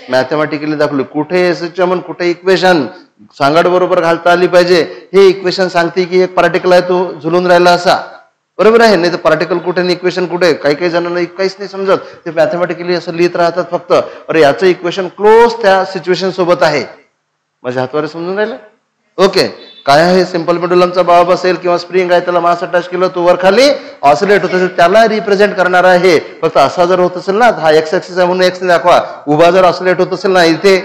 मॅथमॅटिकली दाखवले कुठे SHM आणि कुठे इक्वेशन सांगाड बरोबर घालता आली पाहिजे. हे इक्वेशन सांगते की एक पार्टिकल आहे तो झुलून राहिला असा, बरोबर आहे. नाही तर पार्टिकल कुठे आणि इक्वेशन कुठे, काही काही जणांना काहीच नाही समजत, ते मॅथमॅटिकली असं लिहित राहतात फक्त. अरे याचं इक्वेशन क्लोज त्या सिच्युएशन सोबत आहे. माझ्या हातवारे समजून राहिलं? ओके, काय आहे? सिंपल पेंडुलमचा बाब असेल किंवा स्प्रिंग आहे, त्याला मास अटॅच केलं, तो वर खाली ऑसिलेट होत असेल, त्याला रिप्रेझेंट करणार आहे. फक्त असा जर होत असेल ना, हा एक्स ऍक्सिस आहे म्हणून एक्स दाखवा. उभा जर ऑसिलेट होत असेल ना, इथे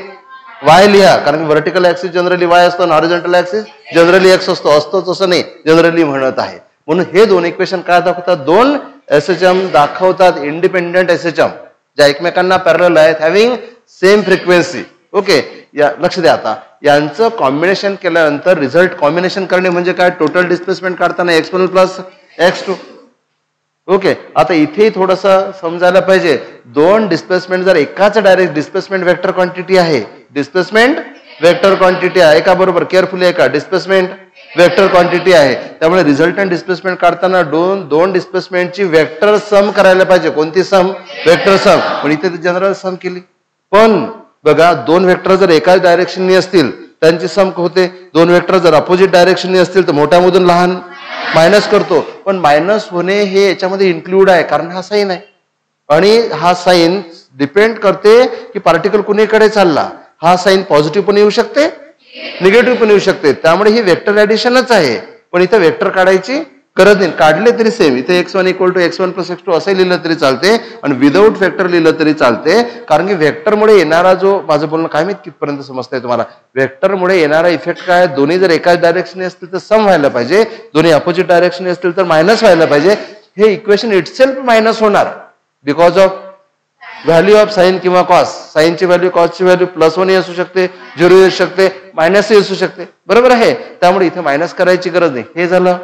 वाय लिहा, कारण व्हर्टिकल ऍक्सिस जनरली वाय असतो आणि हॉरिझॉन्टल ऍक्सिस जनरली एक्स असतोच असं नाही, जनरली म्हणत आहे. म्हणून हे दोन इक्वेशन काय दाखवतात? दोन SHM दाखवतात, इंडिपेंडेंट SHM ज्या एकमेकांना पॅरलल आहेत, हॅव्हिंग सेम फ्रिक्वेन्सी. ओके, या लक्ष द्या. आता यांचं कॉम्बिनेशन केल्यानंतर रिझल्ट, कॉम्बिनेशन करणे म्हणजे काय? टोटल डिस्प्लेसमेंट काढताना x1 + x2. ओके, आता इथेही थोडंसं समजायला पाहिजे. दोन डिस्प्लेसमेंट जर एकाच डायरेक्ट डिस्प्लेसमेंट वेक्टर क्वांटिटी आहे, डिस्प्लेसमेंट वेक्टर क्वांटिटी आहे, एका बरोबर केअरफुली ऐका, डिस्प्लेसमेंट वेक्टर क्वांटिटी आहे, त्यामुळे रिझल्टंट डिस्प्लेसमेंट काढताना दोन डिस्प्लेसमेंटची वेक्टर सम करायला पाहिजे. कोणती सम? Vector sum. पण इथे जनरल सम केली. पण बघा, दोन वेक्टर जर एकाच डायरेक्शननी असतील त्यांची सम होते. दोन वेक्टर जर अपोजिट डायरेक्शननी असतील तर मोठ्यामधून लहान मायनस करतो. पण मायनस होणे हे याच्यामध्ये इन्क्लूड आहे, कारण हा साईन आहे आणि हा साईन डिपेंड करते की पार्टिकल कुणीकडे चालला. हा साईन पॉझिटिव्ह पण येऊ शकते, निगेटिव्ह पण येऊ शकते, त्यामुळे ही वेक्टर ऍडिशनच आहे. पण इथे वेक्टर काढायची गरज नाही, काढले तरी सेम. इथे x1 = x1 + x2 असं लिहिलं तरी चालते आणि विदाऊट वेक्टर लिहिलं तरी चालते, कारण की वेक्टरमुळे येणारा जो, माझं बोलणं काय माहित कितपर्यंत समजतंय तुम्हाला, वेक्टरमुळे येणारा इफेक्ट काय? दोन्ही जर एकाच डायरेक्शनने असतील तर सम व्हायला पाहिजे, दोन्ही अपोजिट डायरेक्शनने असतील तर मायनस व्हायला पाहिजे. हे इक्वेशन इटसेल्फ मायनस होणार because of value of sine किंवा कॉस. साईनची व्हॅल्यू, कॉसची व्हॅल्यू +1 असू शकते, 0 असू शकते, मायनस असू शकते, बरोबर आहे. त्यामुळे इथे मायनस करायची गरज नाही. हे झालं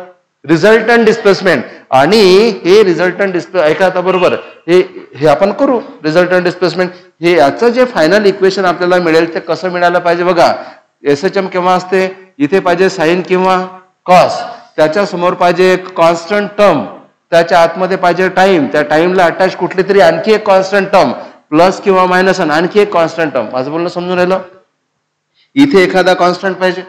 रिझल्टंट डिस्प्लेसमेंट. आणि हे रिझल्टंट ऐका आता बरोबर, हे आपण करू रिझल्टंट डिस्प्लेसमेंट. हे याचं जे फायनल इक्वेशन आपल्याला मिळेल ते कसं मिळालं पाहिजे? बघा, SHM केव्हा असते? इथे पाहिजे साईन किंवा कॉस, त्याच्या समोर पाहिजे एक कॉन्स्टंट टर्म, त्याच्या आतमध्ये पाहिजे टाइम, त्या टाइमला अटॅच कुठली तरी आणखी एक कॉन्स्टंट टर्म, प्लस किंवा मायनस आणखी एक कॉन्स्टंट टर्म. माझं बोलणं समजून राहिलं? इथे एखादा कॉन्स्टंट पाहिजे,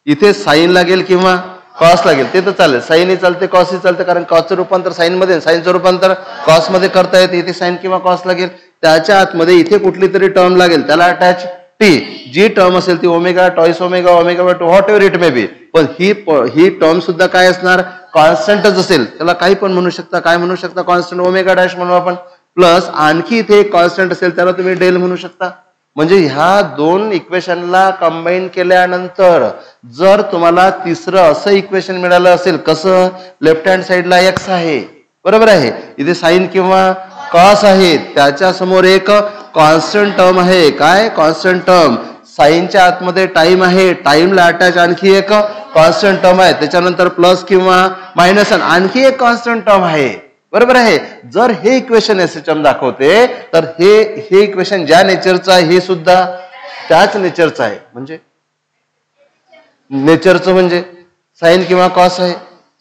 इथे साईन लागेल किंवा कॉस लागेल ते तर चालेल, साईनही चालते कॉसही चालते, कारण कॉसचं रूपांतर साईन मध्ये, साईनचं रूपांतर कॉस मध्ये करता येते, इथे साईन किंवा कॉस लागेल. त्याच्या आतमध्ये इथे कुठली तरी टर्म लागेल, त्याला अटॅच टी. जी टर्म असेल ती omega, twice omega, omega by two, whatever it may be, पण ही टर्म सुद्धा काय असणार, कॉन्स्टंटच असेल. त्याला काही पण म्हणू शकता, काय म्हणू शकता, कॉन्स्टंट ओमेगा डॅश म्हणू आपण. प्लस आणखी इथे एक कॉन्स्टंट असेल त्याला तुम्ही डेल म्हणू शकता. म्हणजे ह्या दोन इक्वेशनला कंबाईन केल्यानंतर जर तुम्हाला तिसरं असं इक्वेशन मिळालं असेल, कसं, लेफ्ट हँड साईडला एक्स आहे, बरोबर आहे, इथे साईन किंवा कॉस आहे, त्याच्या समोर एक कॉन्स्टंट टर्म आहे. काय कॉन्स्टंट टर्म, साईनच्या आतमध्ये टाइम आहे, टाइमला अटॅच आणखी एक कॉन्स्टंट टर्म आहे, त्याच्यानंतर प्लस किंवा मायनस आणखी एक कॉन्स्टंट टर्म आहे, बरोबर आहे. जर हे इक्वेशन एसएचएम दाखवते तर हे इक्वेशन ज्या नेचरचं आहे हे सुद्धा त्याच नेचरचं आहे. म्हणजे नेचरचं म्हणजे साईन किंवा कॉस आहे,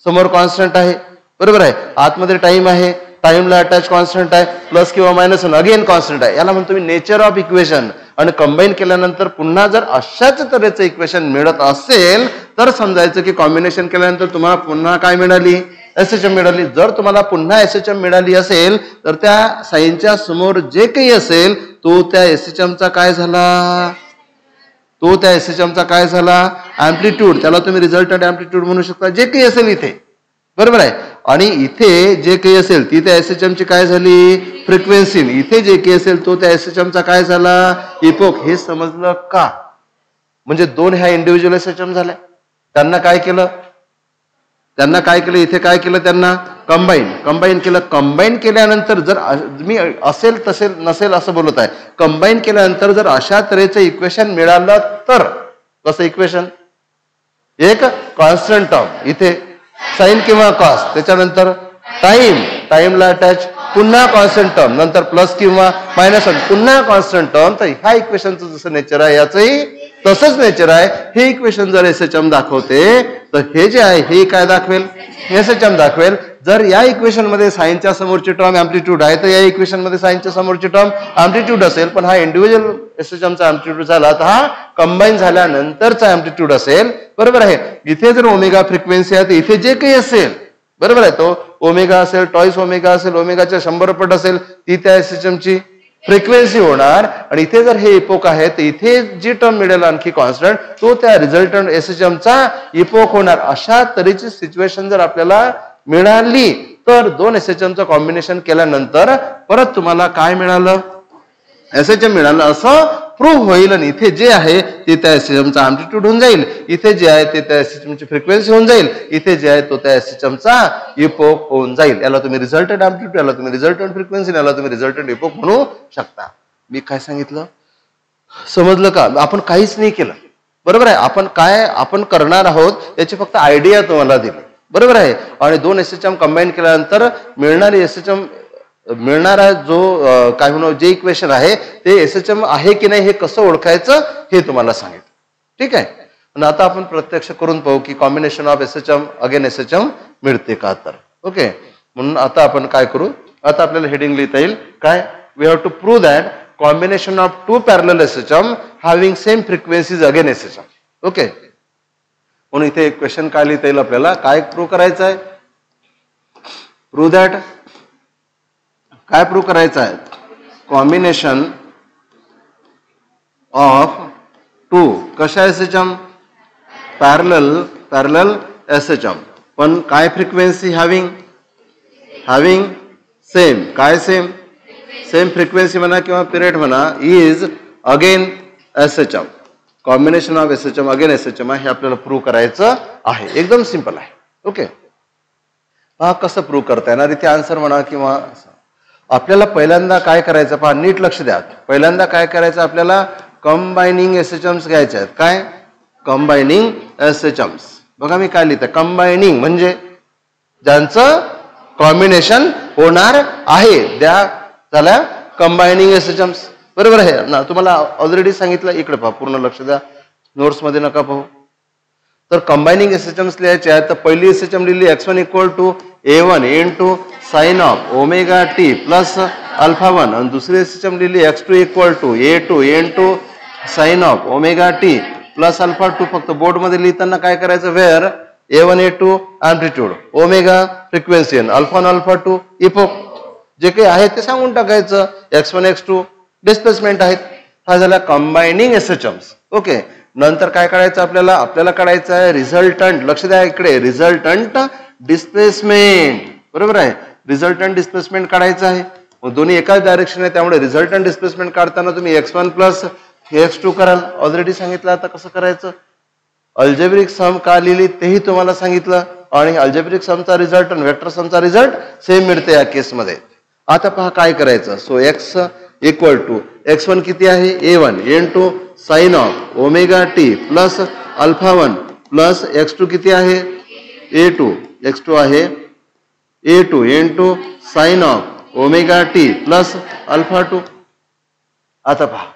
समोर कॉन्स्टंट आहे, बरोबर आहे, आतमध्ये टाइम आहे, टाइमला अटॅच कॉन्स्टंट आहे, प्लस किंवा मायनस अगेन कॉन्स्टंट आहे. याला म्हणतो मी नेचर ऑफ इक्वेशन. आणि कंबाईन केल्यानंतर पुन्हा जर अशाच तऱ्हेचं इक्वेशन मिळत असेल तर समजायचं की कॉम्बिनेशन केल्यानंतर तुम्हाला पुन्हा काय मिळाली, एसएचएम मिळाली. जर तुम्हाला पुन्हा एसएचएम मिळाली असेल तर त्या साईनच्या समोर जे काही असेल तो त्या एसएचएमचा काय झाला, तो त्या एसएचएमचा काय झाला, अँप्लिट्यूड. त्याला तुम्ही रिझल्टंट अँप्लिट्यूड म्हणू शकता, जे काही असेल इथे, बरोबर आहे. आणि इथे जे काही असेल ती त्या एसएचएम ची काय झाली, फ्रिक्वेन्सी. इथे जे काही असेल तो त्या एसएचएम चा काय झाला, इपोक. हे समजलं का? म्हणजे दोन ह्या इंडिव्हिज्युअल एसएचएम झाल्या, त्यांना काय केलं, इथे काय केलं, त्यांना कंबाईन केलं. कंबाईन केल्यानंतर जर मी असेल तसेल नसेल असं बोलत आहे, कंबाईन केल्यानंतर जर अशा तऱ्हेचं इक्वेशन मिळालं तर कसं इक्वेशन, एक कॉन्स्टंट टर्म इथे साईन किंवा कॉस, त्याच्यानंतर टाइमला अटॅच पुन्हा कॉन्स्टंट टर्म, नंतर प्लस किंवा मायनस पुन्हा कॉन्स्टंट टर्म. तर ह्या इक्वेशनचं जसं नेचर आहे याचंही तसंच नेचर आहे. हे इक्वेशन जर एसएचएम दाखवते तर हे जे आहे हे काय दाखवेल, एसएचएम दाखवेल. जर या इक्वेशन मध्ये साईनच्या समोरची टर्म अँप्लिट्यूड आहे तर या इक्वेशन मध्ये साईनच्या समोरची टर्म अँप्लिट्यूड असेल. पण हा इंडिव्हिज्युअल एसएचएमचा अँप्लिट्यूड झाला तर हा कंबाईन झाल्यानंतरचा अँप्लिट्यूड असेल, बरोबर आहे. इथे जर ओमेगा फ्रिक्वेन्सी आहे तर इथे जे काही असेल, बरोबर आहे, तो ओमेगा असेल, टॉईस ओमेगा असेल, ओमेगाच्या 100 पट असेल, ती त्या एसएचएमची फ्रिक्वेन्सी होणार. आणि इथे जर हे इपोक आहे तर इथे जी टर्म मिळेल आणखी कॉन्स्टंट तो त्या रिझल्टंट एसएचएमचा इपोक होणार. अशा तऱ्हेची सिच्युएशन जर आपल्याला मिळाली तर दोन एसएचएमचं कॉम्बिनेशन केल्यानंतर परत तुम्हाला काय मिळालं, एसएचएम मिळालं असं प्रूव्ह होईल. आणि इथे जे आहे ते त्या एसएचएमचा अँप्लिट्यूड होऊन जाईल, इथे जे आहे ते त्या एसएचएमची फ्रिक्वेन्सी होऊन जाईल, इथे जे आहे तो त्या एसएचएमचा इपोक होऊन जाईल. याला तुम्ही रिझल्टंट अँप्लिट्यूड, याला तुम्ही रिझल्टंट फ्रिक्वेन्सी, याला तुम्ही रिझल्टंट इपोक म्हणू शकता. मी काय सांगितलं समजलं का? आपण काहीच नाही केलं, बरोबर आहे. आपण करणार आहोत याची फक्त आयडिया तुम्हाला दिली, बरोबर आहे. आणि दोन एसएचएम कंबाईन केल्यानंतर मिळणारी एसएचएम मिळणारा जो काय म्हणू जे इक्वेशन आहे ते एसएचएम आहे की नाही हे कसं ओळखायचं हे तुम्हाला सांगितलं, ठीक आहे. आणि आता आपण प्रत्यक्ष करून पाहू की combination of SHM again SHM मिळते का तर. ओके, म्हणून आता आपण काय करू, आता आपल्याला हेडिंग लिहिता येईल काय, we have to prove that combination of two parallel SHM having same frequencies again SHM. Okay, म्हणून इथे एक क्वेश्चन काय लिहिता येईल आपल्याला, काय प्रूव्ह करायचं आहे, प्रूव्ह दॅट, काय प्रूव्ह करायचं आहे, कॉम्बिनेशन ऑफ टू कशा एसएचएम, पॅरलल एसएचएम, पण काय फ्रिक्वेन्सी हॅव्हिंग सेम, काय सेम फ्रिक्वेन्सी म्हणा किंवा पिरियड म्हणा, is again SHM. Combination of SHM again SHM हे आपल्याला प्रूव्ह करायचं आहे. एकदम सिंपल आहे. ओके, हा कसं प्रूव्ह करता येणार, इथे आन्सर म्हणा किंवा आपल्याला पहिल्यांदा काय करायचं पहा, नीट लक्ष द्या. पहिल्यांदा काय करायचं आपल्याला, कंबायनिंग एसएचएम्स घ्यायचे आहेत. काय कंबायनिंग एसएचएम्स, बघा मी काय लिहितं, कंबायनिंग म्हणजे ज्यांचं कॉम्बिनेशन होणार आहे, त्या झाल्या कंबायनिंग एसएचएम्स, बरोबर आहे ना. तुम्हाला ऑलरेडी सांगितलं, इकडे पहा, पूर्ण लक्ष द्या, नोट्स मध्ये नका पाहू. तर कंबायनिंग एसएचएम्स लिहायचे आहेत. तर पहिली एसएचएम लिहिली x1 equal to a1 into sine of omega T plus alpha 1, आणि दुसरी एसएचएम लिहिली x2 equal to a2 into sine of omega T plus alpha 2. फक्त बोर्ड मध्ये लिहिताना काय करायचं, where A1 A2 amplitude, omega frequency, alpha 1 alpha 2 epoch, जे काही आहे ते सांगून टाकायचं. x1 x2 डिस्प्लेसमेंट आहेत. हा झाला कंबायनिंग एसएचएम्स. ओके, नंतर काय करायचं आपल्याला काढायचं आहे रिझल्टंट. लक्ष द्या इकडे, रिझल्टंट डिस्प्लेसमेंट. बरोबर आहे, रिझल्टंट डिस्प्लेसमेंट काढायचं आहे. दोन्ही एकाच डायरेक्शन आहे, त्यामुळे रिझल्टंट डिस्प्लेसमेंट काढताना तुम्ही x1 प्लस x2 कराल. ऑलरेडी सांगितलं आता कसं करायचं. अल्जेब्रिक सम का लिहिली तेही तुम्हाला सांगितलं, आणि अल्जेब्रिक समचा रिझल्ट आणि वेक्टर समचा रिझल्ट सेम मिळते या केसमध्ये. आता पहा काय करायचं. So x equal to x1 किती आहे A1 into sine of omega T plus alpha 1 plus x2 किती आहे A2, x2 आहे A2 into sine of omega T plus alpha 2. आता पहा,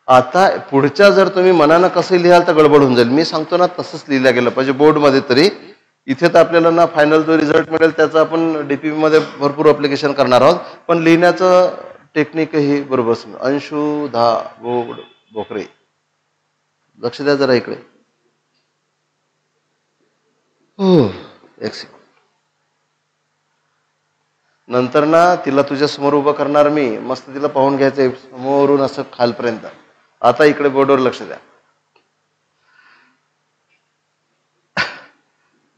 आता पुढच्या जर तुम्ही मनानं कसं लिहाल तर गडबड होऊन जाईल. मी सांगतो ना तसंच लिहिलं गेलं पाहिजे बोर्डमध्ये. तरी इथे तर आपल्याला ना फायनल जो रिझल्ट मिळेल त्याचं आपण डीपीपी मध्ये भरपूर अप्लिकेशन करणार आहोत, पण लिहिण्याचं टेक्निकही बरोबर. अंशु धा बोकरे, लक्ष द्या जरा इकडे. हो, नंतर ना तिला तुझ्या समोर उभं करणार मी, मस्त तिला पाहून घ्यायचंय समोरून असं खालपर्यंत. आता इकडे बोर्डवर लक्ष द्या.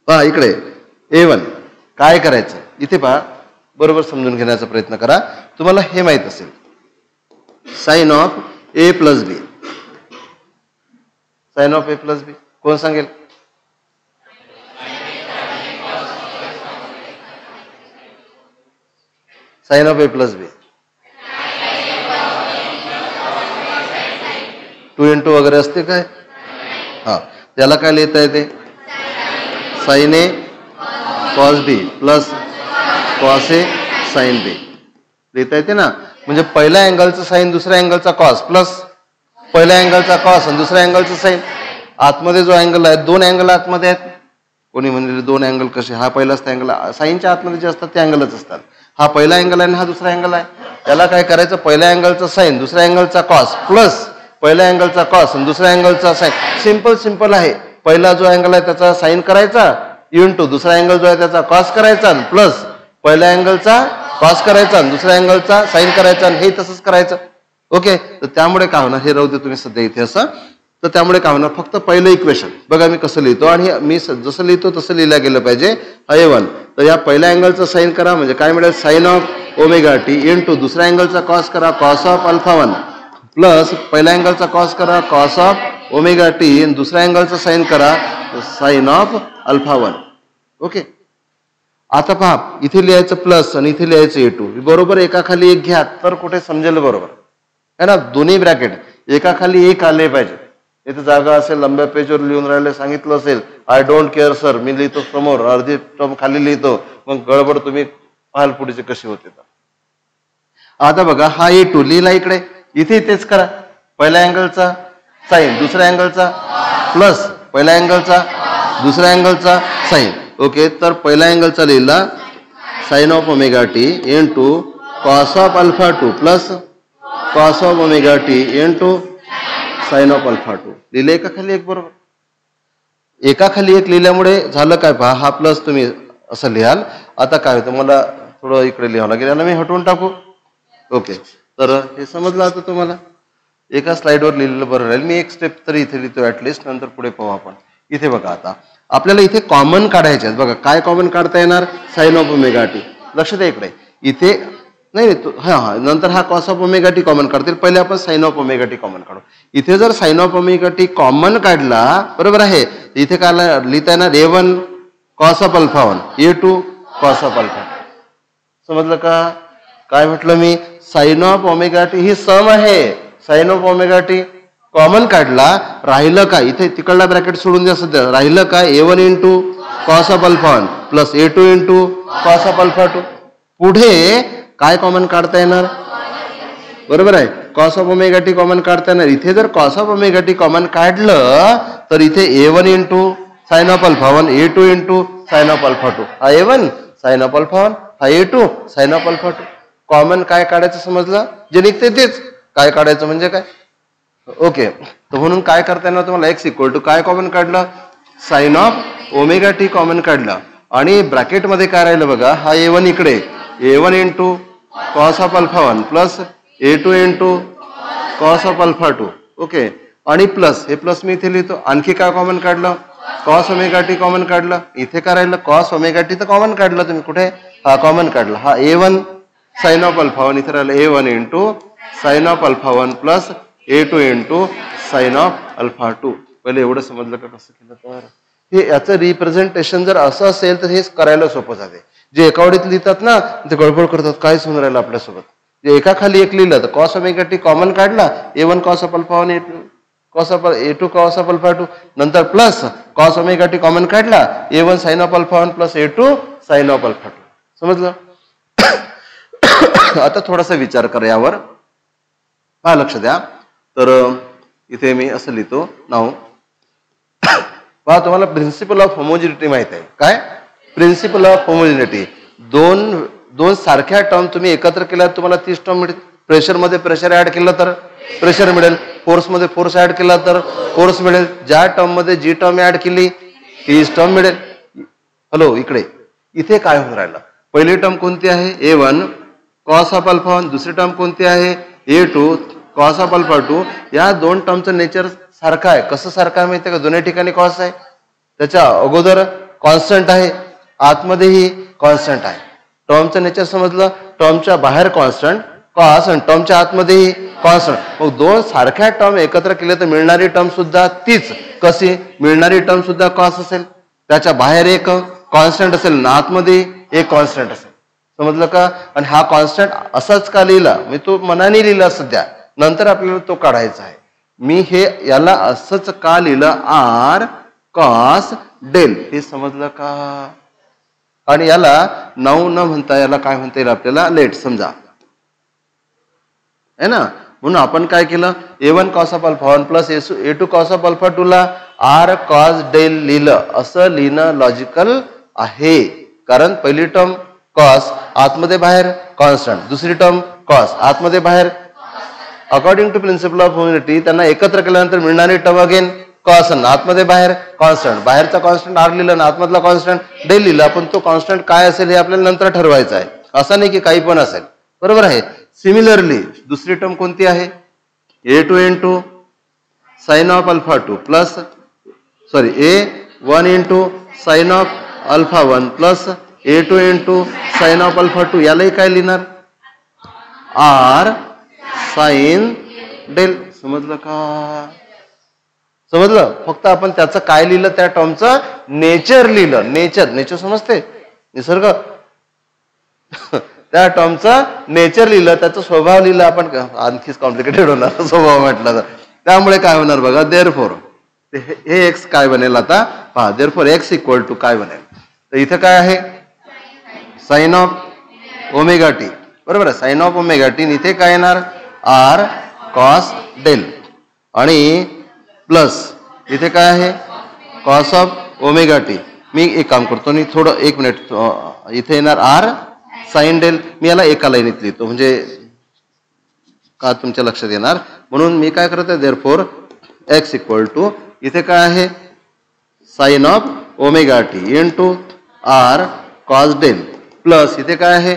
पहा इकडे A1 काय करायचं इथे पहा, बरोबर समजून घेण्याचा प्रयत्न करा. तुम्हाला हे माहित असेल sine of A plus B. Sine of A plus B कोण सांगेल. Sine of A plus B 2 into वगैरे असते काय. हा, त्याला काय लिहिता येते sine A cos B plus cos A sine B लिहिता येते ना. म्हणजे पहिल्या अँगलचं साइन दुसऱ्या अँगलचा कॉस प्लस पहिल्या अँगलचा कॉस आणि दुसऱ्या अँगलचं साइन. आतमध्ये जो अँगल आहे, दोन अँगल आतमध्ये आहेत. कोणी म्हणजे दोन अँगल कसे, हा पहिलाच अँगल, साइनच्या आतमध्ये जे असतात ते अँगलच असतात. हा पहिला अँगल आहे आणि हा दुसरा अँगल आहे. त्याला काय करायचं, पहिल्या अँगलचा साइन दुसऱ्या अँगलचा कॉस प्लस पहिल्या अँगलचा कॉस आणि दुसऱ्या अँगलचा साइन. सिंपल आहे. पहिला जो अँगल आहे त्याचा साइन करायचा इंटू दुसरा अँगल जो आहे त्याचा कॉस करायचा प्लस पहिल्या अँगलचा कॉस करायचा आणि दुसऱ्या अँगलचा साइन करायचा, आणि हे तसंच करायचं. ओके, तर त्यामुळे काय होणार, हे राहू दे तुम्ही सध्या इथे असं. तर त्यामुळे काय होणार, फक्त पहिलं इक्वेशन बघा मी कसं लिहितो, आणि मी जसं लिहितो तसं लिहिलं गेलं पाहिजे. A1 तर या पहिल्या अँगलचं साइन करा, म्हणजे काय मिळेल sine of omega T into दुसऱ्या अँगलचा कॉस करा कॉस ऑफ अल्फा 1 प्लस पहिल्या अँगलचा कॉस करा कॉस ऑफ ओमेगा टी आणि दुसऱ्या अँगलचा साइन करा साइन ऑफ अल्फा 1. ओके, आता पहा इथे लिहायचं प्लस आणि इथे लिहायचं A2. बरोबर एकाखाली एक घ्या तर कुठे समजेल बरोबर है ना. दोन्ही ब्रॅकेट एकाखाली एक आले पाहिजे. इथे जागा असेल लंब्या पेजवर लिहून राहिले सांगितलं असेल आय डोंट केअर सर, मी लिहितो समोर अर्धी टर्म खाली लिहितो, मग गडबड तुम्ही पाहाल पुढचे कशी होते. आता बघा हा A2 लिहिला इकडे, इथे तेच करा. पहिल्या अँगलचा साइन दुसऱ्या अँगलचा प्लस पहिल्या अँगलचा दुसऱ्या अँगलचा साइन. ओके, तर पहिल्या अँगलचा लिहिला sine of omega T into cos of alpha 2 plus cos of omega T into sine of alpha 2. लिहिले एकाखाली एक. बरोबर, एकाखाली एक लिहिल्यामुळे झालं काय पहा, हा प्लस तुम्ही असं लिहाल. आता काय होतं, मला थोडं इकडे लिहावं लागेल, याला मी हटवून टाकू. ओके, तर हे समजलं आता तुम्हाला. एका स्लाइडवर लिहिलेलं बरं राहील. मी एक स्टेप तरी इथे लिहितो ऍटलिस्ट, नंतर पुढे पाहू आपण. इथे बघा आता आपल्याला इथे कॉमन काढायचे आहेत. बघा काय कॉमन काढता येणार, साइन ऑफ ओमेगा टी. लक्ष द्या इकडे, इथे नाही नंतर हा cos of omega t common काढतील. पहिले आपण sine of omega t common काढू. इथे जर sine of omega t common काढला बरोबर आहे, इथे काय लिहिता येणार A1 cos of alpha 1 A2 cos of alpha. समजलं का काय म्हटलं मी. साइन ऑफ ओमेगा टी ही सम आहे. Sine of omega t common काढला, राहिलं का इथे तिकडला ब्रॅकेट सोडून द्या सध्या, राहिलं का A1 into cos of alpha 1 plus A2 into cos of alpha 2. पुढे काय कॉमन काढता येणार, बरोबर आहे, cos of omega t common काढता येणार. इथे जर cos of omega t common काढलं तर इथे A1 into sine of alpha 1 A2 into sine of alpha 2. हा A1 साइन ऑफ अल्फा 1 हा A2 sine of alpha 2. Common काय काढायचं समजलं, जे निघते तेच काय काढायचं म्हणजे काय. ओके, तर म्हणून काय करता येणार तुम्हाला, x इक्वल टू काय कॉमन काढलं sine of omega t common काढला आणि ब्रॅकेटमध्ये काय राहिलं बघा, हा A1 इकडे, A1 into cos of alpha 1 plus A2 into cos of alpha 2. Okay, आणि प्लस, हे प्लस मी इथे लिहितो. आणखी काय कॉमन काढलं, कॉस ओमेगा टी कॉमन काढलं. इथे काय राहिलं, कॉस ओमेगा टी तर कॉमन काढलं तुम्ही, कुठे, हा कॉमन काढला. हा A1 साइन ऑफ अल्फा 1 इथे राहिलं A1 into sine of alpha 1 plus A2 into sine of alpha 2. पहिले एवढं समजलं का कसं केलं तर. हे याचं रिप्रेझेंटेशन जर असं असेल तर हे करायला सोपं जाते. जे एकावडीत लिहितात ना ते गडबड करतात, काय होऊन राहिलं आपल्यासोबत. जे एका खाली एक लिहिलं तर कॉस ओमेगा टी कॉमन काढला, A1 cos of alpha 1 cos of A2 cos of alpha 2, नंतर plus cos omega t common काढला, A1 sine of alpha 1 plus A2 sine of alpha 2. समजलं. आता थोडासा विचार करा यावर, हा लक्ष द्या. तर इथे मी असं लिहितो नाव. पहा, तुम्हाला प्रिन्सिपल ऑफ होमोजिनिटी माहित आहे. काय प्रिन्सिपल ऑफ होमोजिनिटी, दोन सारख्या टर्म तुम्ही एकत्र केल्या तुम्हाला 30 टर्म मिळतील. प्रेशरमध्ये प्रेशर ऍड केलं तर प्रेशर मिळेल, फोर्समध्ये फोर्स ऍड केला तर फोर्स मिळेल. ज्या टर्म मध्ये जी टर्म ऍड केली तीच टर्म मिळेल. हॅलो, इकडे इथे काय होऊन राहिलं, पहिली टर्म कोणती आहे A1 कॉस ऑफ अल्फा 1, दुसरी टर्म कोणती आहे A2 कॉस ऑफ अल्फा 2. या दोन टर्मचं नेचर सारखं आहे. कसं सारखं आहे माहिती आहे का, दोन्ही ठिकाणी कॉस आहे, त्याच्या अगोदर कॉन्स्टंट आहे, आतमध्येही कॉन्स्टंट आहे. टर्मचं नेचर समजलं, टर्मच्या बाहेर कॉन्स्टंट कॉस आणि टर्मच्या आतमध्येही कॉन्स्टंट. मग दोन सारख्या टर्म एकत्र केले तर मिळणारी टर्म सुद्धा तीच. कशी मिळणारी टर्म सुद्धा कॉस असेल, त्याच्या बाहेर एक कॉन्स्टंट असेल ना आतमध्ये एक कॉन्स्टंट असेल. समजलं का. आणि हा कॉन्स्टंट असाच का लिहिला, मी तो मनाने लिहिला सध्या, नंतर आपल्याला तो काढायचा आहे. मी हे याला असंच का लिहिलं, आर कॉस डेल, हे समजलं का. आणि याला नाऊ न म्हणता याला काय म्हणता येईल आपल्याला, लेट समजा है ना. म्हणून आपण काय केलं, A1 cos of alpha 1 plus A2 cos of alpha 2 ला आर कॉस डेल लिहिलं. असं लिहिणं लॉजिकल आहे, कारण पहिली टर्म कॉस आतमध्ये बाहेर कॉन्स्टंट, दुसरी टर्म कॉस आतमध्ये बाहेर. According to principle of homogeneity त्यांना एकत्र केल्यानंतर मिळणारी टर्म अगेन कॉस, आतमध्ये बाहेर कॉन्स्टंट, बाहेरचा कॉन्स्टंट आर लिहिलं ना आतमधला कॉन्स्टंट डेल लिहिला. पण तो कॉन्स्टंट काय असेल हे आपल्याला नंतर ठरवायचं आहे, असं नाही की काही पण असेल. बरोबर आहे. सिमिलरली दुसरी टर्म कोणती आहे A2 into sine of alpha 2 plus A1 into sine of alpha 1 plus A2 into sine of alpha 2. यालाही काय लिहिणार, आर साइन डेल. समजलं का. समजलं. फक्त आपण त्याचं काय लिहिलं, त्या टर्मचं नेचर लिहिलं. नेचर समजते, निसर्ग. त्या टर्मचं नेचर लिहिलं, त्याचा स्वभाव लिहिला आपण. आणखीच कॉम्प्लिकेटेड होणार स्वभाव म्हटलं तर. त्यामुळे काय होणार बघा, देअरफॉर हे एक्स काय बनेल आता पहा. देअरफॉर एक्स इक्वल टू काय बनेल, तर इथं काय आहे साइन ऑफ ओमेगा टी. बरोबर आहे, साइन ऑफ ओमेगा टी. इथे काय येणार आर कॉस डेल आणि प्लस इथे काय आहे कॉस ऑफ ओमेगा टी. मी एक काम करतो आणि थोडं एक मिनिट, इथे येणार आर साइन डेल. मी याला एका लाईनीत लिहितो म्हणजे का तुमच्या लक्षात येणार. म्हणून मी काय करत आहे, देअरफॉर एक्स इक्वल टू इथे काय आहे sine of omega T into r cos del plus इथे काय आहे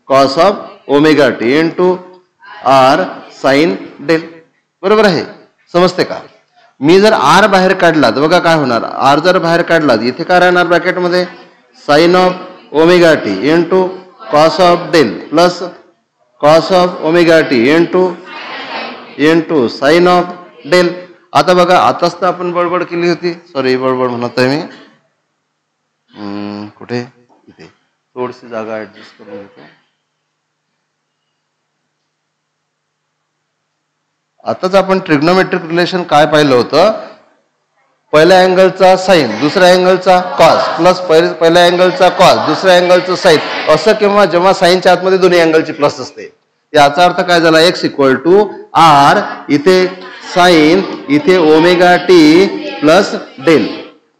cos of omega T into r sine del. बरोबर आहे, समजते का. मी जर आर बाहेर काढला तर बघा काय होणार, आर जर बाहेर काढला इथे काय राहणार ब्रॅकेटमध्ये sine of omega T into cos of del plus cos of omega T into sine of del. आता बघा आताच तर आपण बडबड केली होती, सॉरी बडबड म्हणत आहे मी, कुठे इथे थोडीशी जागा ऍडजस्ट करून घेतो. आताच आपण ट्रिग्नोमेट्रिक रिलेशन काय पाहिलं होतं, पहिल्या अँगलचा साइन दुसऱ्या अँगलचा कॉस प्लस पहिल्या अँगलचा कॉस दुसऱ्या अँगलचा साइन, असं किंवा जेव्हा साइनच्या आतमध्ये दोन्ही अँगलची प्लस असते. याचा अर्थ काय झाला, एक्स इक्वल टू आर इथे साइन इथे ओमेगा टी प्लस डेल.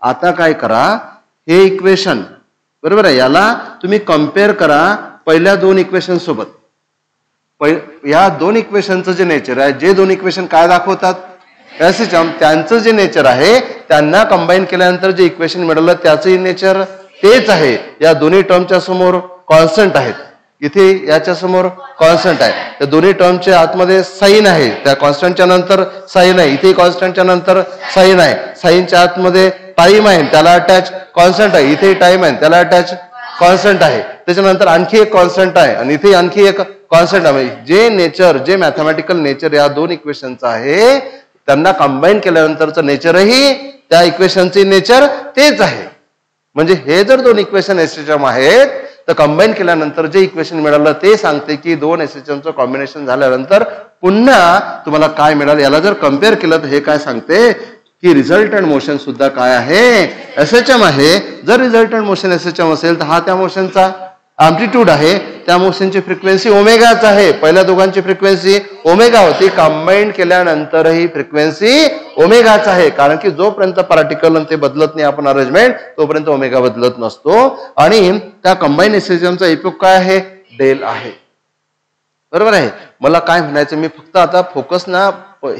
आता काय करा, हे इक्वेशन बरोबर आहे, याला तुम्ही कम्पेअर करा पहिल्या दोन इक्वेशन सोबत. या दोन इक्वेशनचं जे नेचर आहे, जे दोन इक्वेशन काय दाखवतात एसएचएम त्यांचं जे नेचर आहे त्यांना कंबाईन केल्यानंतर जे इक्वेशन मिळालं त्याचंही नेचर तेच आहे. या दोन्ही टर्मच्या समोर कॉन्स्टंट आहेत, इथे याच्या समोर कॉन्स्टंट आहे. त्या दोन्ही टर्मच्या आतमध्ये साइन आहे, त्या कॉन्स्टंटच्या नंतर साइन आहे, इथे कॉन्स्टंटच्या नंतर साइन आहे. साइनच्या आतमध्ये टाइम आहे, त्याला अटॅच कॉन्स्टंट आहे, इथे टाइम आहे, त्याला अटॅच कॉन्स्टंट आहे. त्याच्यानंतर आणखी एक कॉन्स्टंट आहे आणि इथे आणखी एक कॉन्स्टंट आहे. जे नेचर, जे मॅथमॅटिकल नेचर या दोन इक्वेशनचं आहे त्यांना कंबाईन केल्यानंतरचं नेचरही त्या इक्वेशनचे नेचर तेच आहे. म्हणजे हे जर दोन इक्वेशन एसएचएम आहेत तर कंबाईन केल्यानंतर जे इक्वेशन मिळालं ते सांगते की दोन एसएचएमचं कॉम्बिनेशन झाल्यानंतर पुन्हा तुम्हाला काय मिळालं. याला जर कम्पेअर केलं तर हे काय सांगते की रिझल्टंट मोशन सुद्धा काय आहे, एसएचएम आहे. जर रिझल्टंट मोशन एसएचएम असेल तर हा त्या मोशनचा अँप्लिट्यूड आहे, त्या मोशनची फ्रिक्वेन्सी ओमेगाच आहे. पहिल्या दोघांची फ्रिक्वेन्सी ओमेगा होती, कंबाईन केल्यानंतरही फ्रिक्वेन्सी ओमेगाच आहे. कारण की जोपर्यंत पार्टिकल ते बदलत नाही आपण अरेंजमेंट तोपर्यंत ओमेगा बदलत नसतो. आणि त्या कंबाईन एसएचएमचा इफेक्ट काय आहे, डेल आहे. बरोबर आहे. मला काय म्हणायचं, मी फक्त आता फोकस ना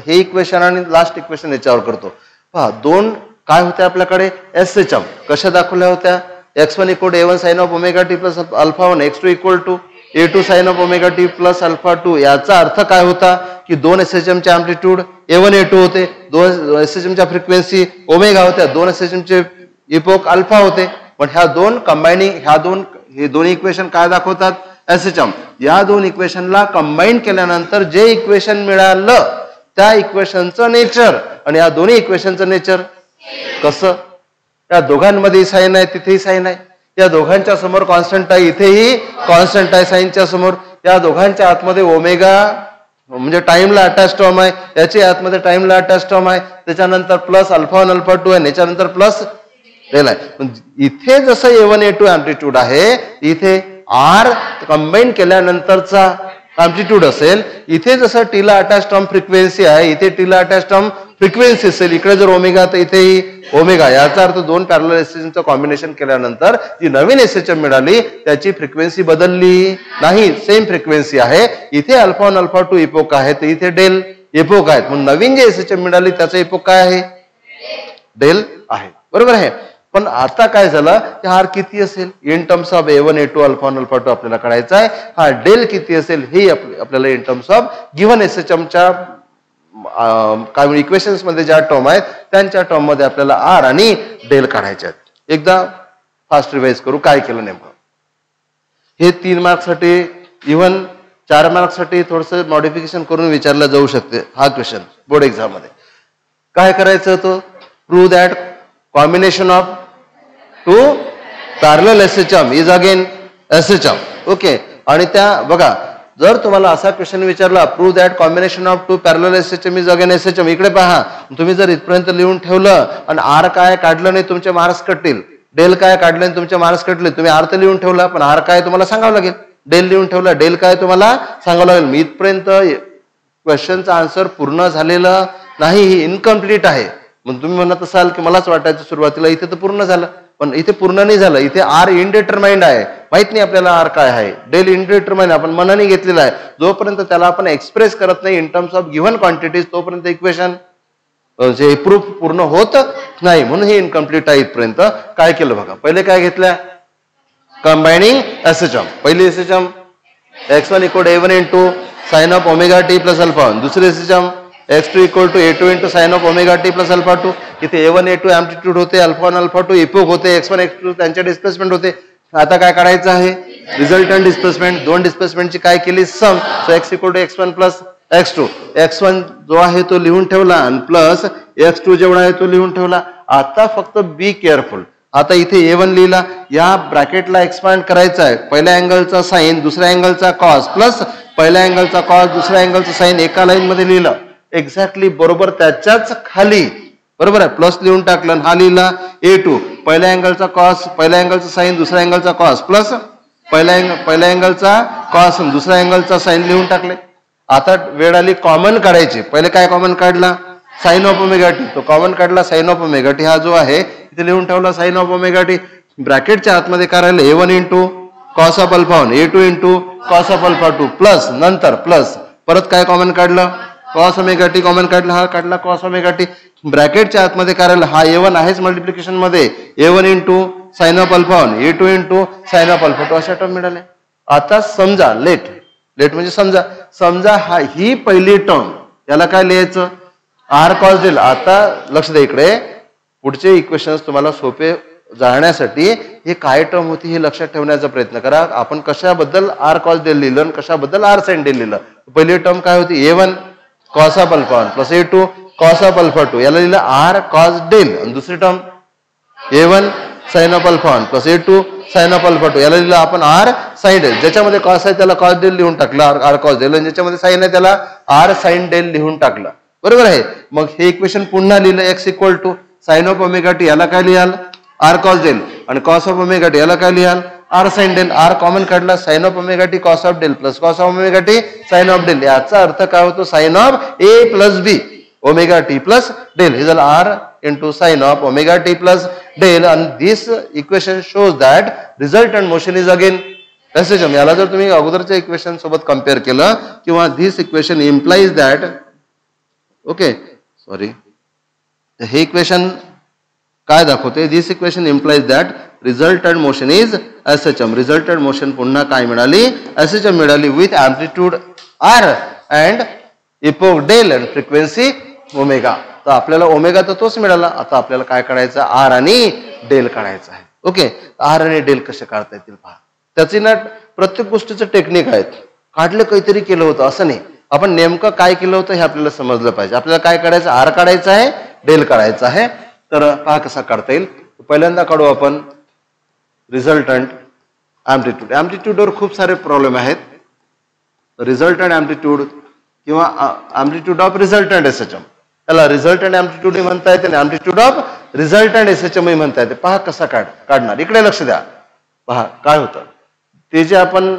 हे इक्वेशन आणि लास्ट इक्वेशन याच्यावर करतो. पहा, दोन काय होत्या आपल्याकडे एसएचएम कशा दाखवल्या होत्या, x1 = a1 sin of omega t plus alpha 1, x2 = a2 sin of omega t plus alpha 2. याचा अर्थ काय होता की दोन एसएचएम चे अँप्लिट्यूड a1 a2 होते, दोन एसएचएम च्या फ्रिक्वेन्सी ओमेगा होत्या, दोन एसएचएम चे इपोक अल्फा होते. पण ह्या दोन कंबाइनिंग हे दोन्ही इक्वेशन काय दाखवतात, एसएचएम. या दोन इक्वेशनला कंबाईन केल्यानंतर जे इक्वेशन मिळालं त्या इक्वेशनचं नेचर आणि या दोन्ही इक्वेशनचं नेचर कसं, या दोघांमध्ये साइन आहे, तिथेही साइन आहे. या दोघांच्या समोर कॉन्स्टंट आहे, इथेही कॉन्स्टंट आहे साइनच्या समोर. या दोघांच्या आतमध्ये ओमेगा म्हणजे टाइमला अटॅच टर्म आहे, याच्या आतमध्ये टाइमला अटॅच टर्म आहे. त्याच्यानंतर प्लस अल्फा 1 अल्फा 2 आहे, याच्यानंतर प्लस डेल आहे. इथे जसं a1 a2 अँप्लिट्यूड आहे, इथे आर कंबाईन केल्यानंतरचा अँप्लिट्यूड असेल. इथे जसं टीला अटॅच टर्म फ्रिक्वेन्सी आहे, इथे टीला अटॅच टर्म फ्रिक्वेन्सी असेल. इकडे जर ओमेगा तर इथेही ओमेगा. याचा अर्थ दोन पॅरलल एसएचएमचं कॉम्बिनेशन केल्यानंतर जी नवीन एसएचएम मिळाली त्याची फ्रिक्वेन्सी बदलली नाही, सेम फ्रिक्वेन्सी आहे. इथे अल्फा 1 अल्फा 2 इपोक आहे, तर इथे डेल इपोक आहेत. म्हणून नवीन जे एसएचएम मिळाली त्याचा इपोक काय आहे, डेल आहे. बरोबर आहे. पण आता काय झालं की हार किती असेल, in terms of a1 a2 alpha 1 alpha 2 आपल्याला कळायचं आहे. हा डेल किती असेल हे आपल्याला इन टर्म्स ऑफ गिव्हन एसएचएमच्या काय इक्वेशन्स मध्ये ज्या टर्म आहेत त्यांच्या टर्म मध्ये आपल्याला आर आणि डेल काढायचे आहेत. एकदा फास्ट रिवाइज करू काय केलं नेमकं. हे 3 मार्क्ससाठी इव्हन 4 मार्क्ससाठी थोडंसं मॉडिफिकेशन करून विचारलं जाऊ शकते. हा क्वेश्चन बोर्ड एक्झाम मध्ये काय करायचं होतं, prove that combination of two parallel SHM is again SHM. Okay. आणि त्या बघा, जर तुम्हाला असा क्वेश्चन विचारला prove that combination of two parallel SHM is again SHM, इकडे पहा, तुम्ही जर इथपर्यंत लिहून ठेवलं आणि आर काय काढलं नाही तुमचे मार्क्स कटतील, डेल काय काढले आणि तुमचे मार्क्स कटले. तुम्ही आर तर लिहून ठेवला पण आर काय तुम्हाला सांगावं लागेल, डेल लिहून ठेवला डेल काय तुम्हाला सांगावं लागेल. मी इथपर्यंत क्वेश्चनचा आन्सर पूर्ण झालेलं नाही, ही इनकम्प्लीट आहे. मग तुम्ही म्हणत असाल की मलाच वाटायचं सुरुवातीला इथे तर पूर्ण झालं, पण इथे पूर्ण नाही झालं. इथे आर इनडिटरमाइंड आहे, माहित नाही आपल्याला आर काय आहे. डेल इनडिटरमाइंड आपण मनाने घेतलेला आहे. जोपर्यंत त्याला आपण एक्सप्रेस करत नाही in terms of given quantities तोपर्यंत इक्वेशन जे प्रूफ पूर्ण होत नाही. म्हणून हे इनकम्प्लीट आहे. इथपर्यंत काय केलं बघा, पहिले काय घेतलं, कंबायनिंग एसएचएम. पहिली SHM x1 = a1 * sin of omega t plus alpha 1. दुसरी SHM x2 = a2 * sin of omega t plus alpha 2. इथे a1 a2 अँप्लिट्यूड होते, अल्फा 1 अल्फा 2 इपोक होते, x1 x2 त्यांचे डिस्प्लेसमेंट होते. आता काय काढायचं आहे, रिझल्टंट डिस्प्लेसमेंट. दोन डिस्प्लेसमेंटची काय केली, सम. So x = x1 + x2. x1 जो आहे तो लिहून ठेवला आणि प्लस x2 जेवढा आहे तो लिहून ठेवला. आता फक्त बी केअरफुल. आता इथे a1 लिहिला, या ब्रॅकेटला एक्सपांड करायचा आहे. पहिल्या अँगलचा साइन, दुसऱ्या अँगलचा कॉस, प्लस पहिल्या अँगलचा कॉस, दुसऱ्या अँगलचा साइन एका लाईन मध्ये लिहिलं. एक्झॅक्टली बरोबर त्याच्याच खाली बरोबर आहे प्लस लिहून टाकलं. हा लिहिला a2, पहिल्या अँगलचा कॉस, पहिल्या अँगलचा साइन, दुसऱ्या अँगलचा कॉस, प्लस पहिल्या अँगलचा कॉस, दुसऱ्या अँगलचा साइन लिहून टाकले. आता वेळ आली कॉमन काढायची. पहिले काय कॉमन काढला, साइन ऑफ ओमेगा टी. तो कॉमन काढला साइन ऑफ ओमेगा टी. हा जो आहे इथे लिहून ठेवला साइन ऑफ ओमेगा टी. ब्रॅकेटच्या आतमध्ये काय राहिलं, a1 * cos of alpha 1, a2 * cos of alpha 2, plus नंतर प्लस परत काय कॉमन काढलं, कॉस ओमेगा टी कॉमन काढला, हा काढला कॉस ओमेगा टी. ब्रॅकेटच्या आतमध्ये करायला हा A1 आहेच मल्टिप्लिकेशन मध्ये, A1 into sine of alpha 1, A2 into sine of alpha 2 अशा टर्म मिळाले. आता समजा लेट म्हणजे समजा ही पहिली टर्म, याला काय लिहायचं, आर कॉस डेल. आता लक्ष द्या इकडे, पुढचे इक्वेशन्स तुम्हाला सोपे जाणण्यासाठी हे काय टर्म होती हे लक्षात ठेवण्याचा प्रयत्न करा. आपण कशाबद्दल आर कॉस डेल लिहिलं आणि कशाबद्दल आर साइन डेल लिहिलं. पहिली टर्म काय होती, A1 cos of alpha 1 plus A2 cos of alpha 2, याला लिहिलं आर कॉस डेल. आणि दुसरी term A1 sine of alpha 1 plus A2 sine of alpha 2, याला लिहिलं आपण आर साइन डेल. ज्याच्यामध्ये कॉस आहे त्याला कॉस डेल लिहून टाकलं, आर कॉस डेल, आणि ज्याच्यामध्ये साइन आहे त्याला आर साइन डेल लिहून टाकलं. बरोबर आहे. मग हे इक्वेशन पुन्हा लिहिलं, X equal to sine of omega T, याला काय लिहाल, आर कॉस डेल, आणि कॉस ऑफ ओमेगा टी याला काय लिहाल, R sine del. R common काढला, sine of omega T cos of del plus cos of omega T sine of del. याचा अर्थ काय होतो, sine of A plus B omega T plus del. हे झालं R into sine of omega T plus del. आणि दिस equation shows that resultant motion is again SHM. याला जर तुम्ही अगोदरच्या इक्वेशन सोबत कम्पेअर केलं, किंवा this equation implies that, okay sorry, हे इक्वेशन काय दाखवते, this equation implies that resultant motion is SHM. Resultant motion पुन्हा काय मिळाली, एसएचएम मिळाली, with amplitude R and epoch del and frequency omega. तर आपल्याला ओमेगा तर तोच मिळाला. आता आपल्याला काय काढायचं, आर आणि डेल काढायचं आहे. ओके, आर आणि डेल कसे काढता येतील पहा. त्याची ना प्रत्येक गोष्टीचं टेक्निक आहेत. काढलं काहीतरी केलं होतं असं नाही, आपण नेमकं काय केलं होतं हे आपल्याला समजलं पाहिजे. आपल्याला काय काढायचं, आर काढायचं आहे, डेल काढायचं आहे. तर पहा कसा काढता येईल. पहिल्यांदा काढू आपण रिझल्टंट अँप्लिट्यूड. अँप्लिट्यूडवर खूप सारे प्रॉब्लेम आहेत. रिझल्टंट अँप्लिट्यूड किंवा अँप्लिट्यूड ऑफ रिझल्टंट एसएचएम, त्याला रिझल्टंट अँप्लिट्यूड म्हणता येते आणि अँप्लिट्यूड ऑफ रिझल्टंट एसएचएम म्हणता येते. पहा कसा काढणार, इकडे लक्ष द्या. पहा काय होतं, ते जे आपण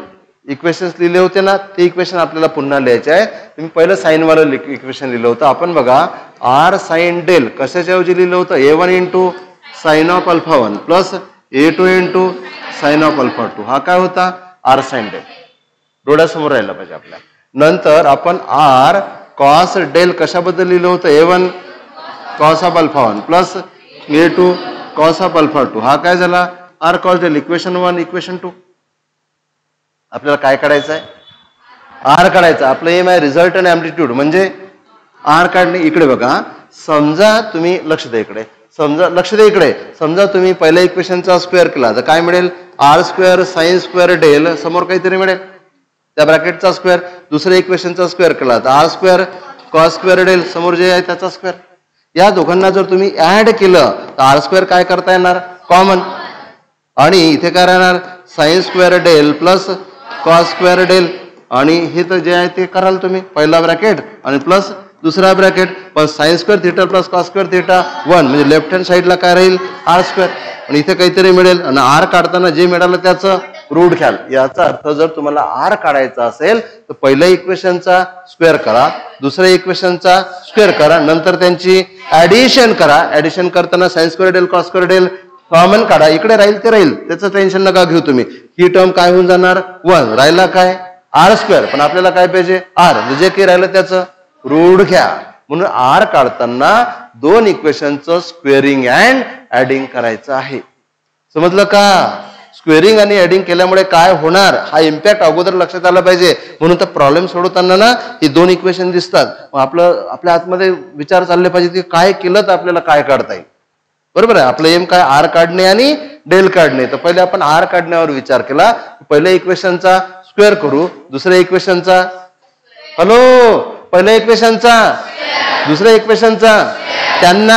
इक्वेशन्स लिहिले होते ना, ते इक्वेशन आपल्याला पुन्हा लिहायचे आहे. तुम्ही पहिलं साईनवालं इक्वेशन लिहिलं होतं. आपण बघा, आर साइन डेल कशाच्या ऐवजी लिहिलं होतं, A1 into sine of alpha 1 plus A2 into sine of alpha 2. हा काय होता, आर साइन डेल. डोळ्यासमोर राहिला पाहिजे आपल्या. नंतर आपण आर कॉस डेल कशाबद्दल लिहिलं होतं, A1 cos of alpha 1 plus A2 cos of alpha 2. हा काय झाला, r cos del. Equation 1 equation 2. आपल्याला काय काढायचं आहे, आर काढायचं. आपलं एम आहे रिझल्टंट अँप्लिट्यूड म्हणजे आर काढणे. इकडे बघा, समजा तुम्ही लक्ष द्या इकडे, समजा तुम्ही पहिल्या इक्वेशनचा स्क्वेअर केला तर काय मिळेल, r square sine square del, समोर काहीतरी मिळेल त्या ब्रॅकेटचा स्क्वेअर. दुसऱ्या इक्वेशनचा स्क्वेअर केला तर r square cos square del, समोर जे आहे त्याचा स्क्वेअर. या दोघांना जर तुम्ही ऍड केलं तर आर स्क्वेअर काय करता येणार, कॉमन, आणि इथे काय राहणार, sine square del plus cos square del. आणि हे तर जे आहे ते कराल तुम्ही, पहिला ब्रॅकेट आणि प्लस दुसरा ब्रॅकेट, पण sine square theta plus cos square theta 1, म्हणजे लेफ्ट हँड साईडला काय राहील, आर स्क्वेअर. आणि इथे काहीतरी मिळेल, आणि आर काढताना जे मिळालं त्याचं रूट घ्याल. याचा अर्थ जर तुम्हाला आर काढायचा असेल तर पहिल्या इक्वेशनचा स्क्वेअर करा, दुसऱ्या इक्वेशनचा स्क्वेअर करा, नंतर त्यांची ऍडिशन करा. ऍडिशन करताना sine square del cos square del common काढा. इकडे राहील ते राहील, त्याचं टेन्शन नका घेऊ तुम्ही. ही टर्म काय होऊन जाणार, 1 राहिला काय, आर स्क्वेअर. पण आपल्याला काय पाहिजे, आर, जे काही राहिलं त्याचं रूट घ्या. म्हणून आर काढताना दोन इक्वेशनचं स्क्वेअरिंग अँड ऍडिंग करायचं आहे. समजलं का? स्क्वेअरिंग आणि ऍडिंग केल्यामुळे काय होणार हा इम्पॅक्ट अगोदर लक्षात आला पाहिजे. म्हणून तर प्रॉब्लेम सोडवताना ना ही दोन इक्वेशन दिसतात. आपल्या आतमध्ये विचार चालले पाहिजे की काय केलं तर आपल्याला काय काढता येईल. बरोबर आहे. आपलं एम काय, आर काढणे आणि डेल काढणे. तर पहिले आपण आर काढण्यावर विचार केला. पहिल्या इक्वेशनचा स्क्वेअर करू, दुसऱ्या इक्वेशनचा, पहिल्या इक्वेशनचा, दुसऱ्या इक्वेशनचा, त्यांना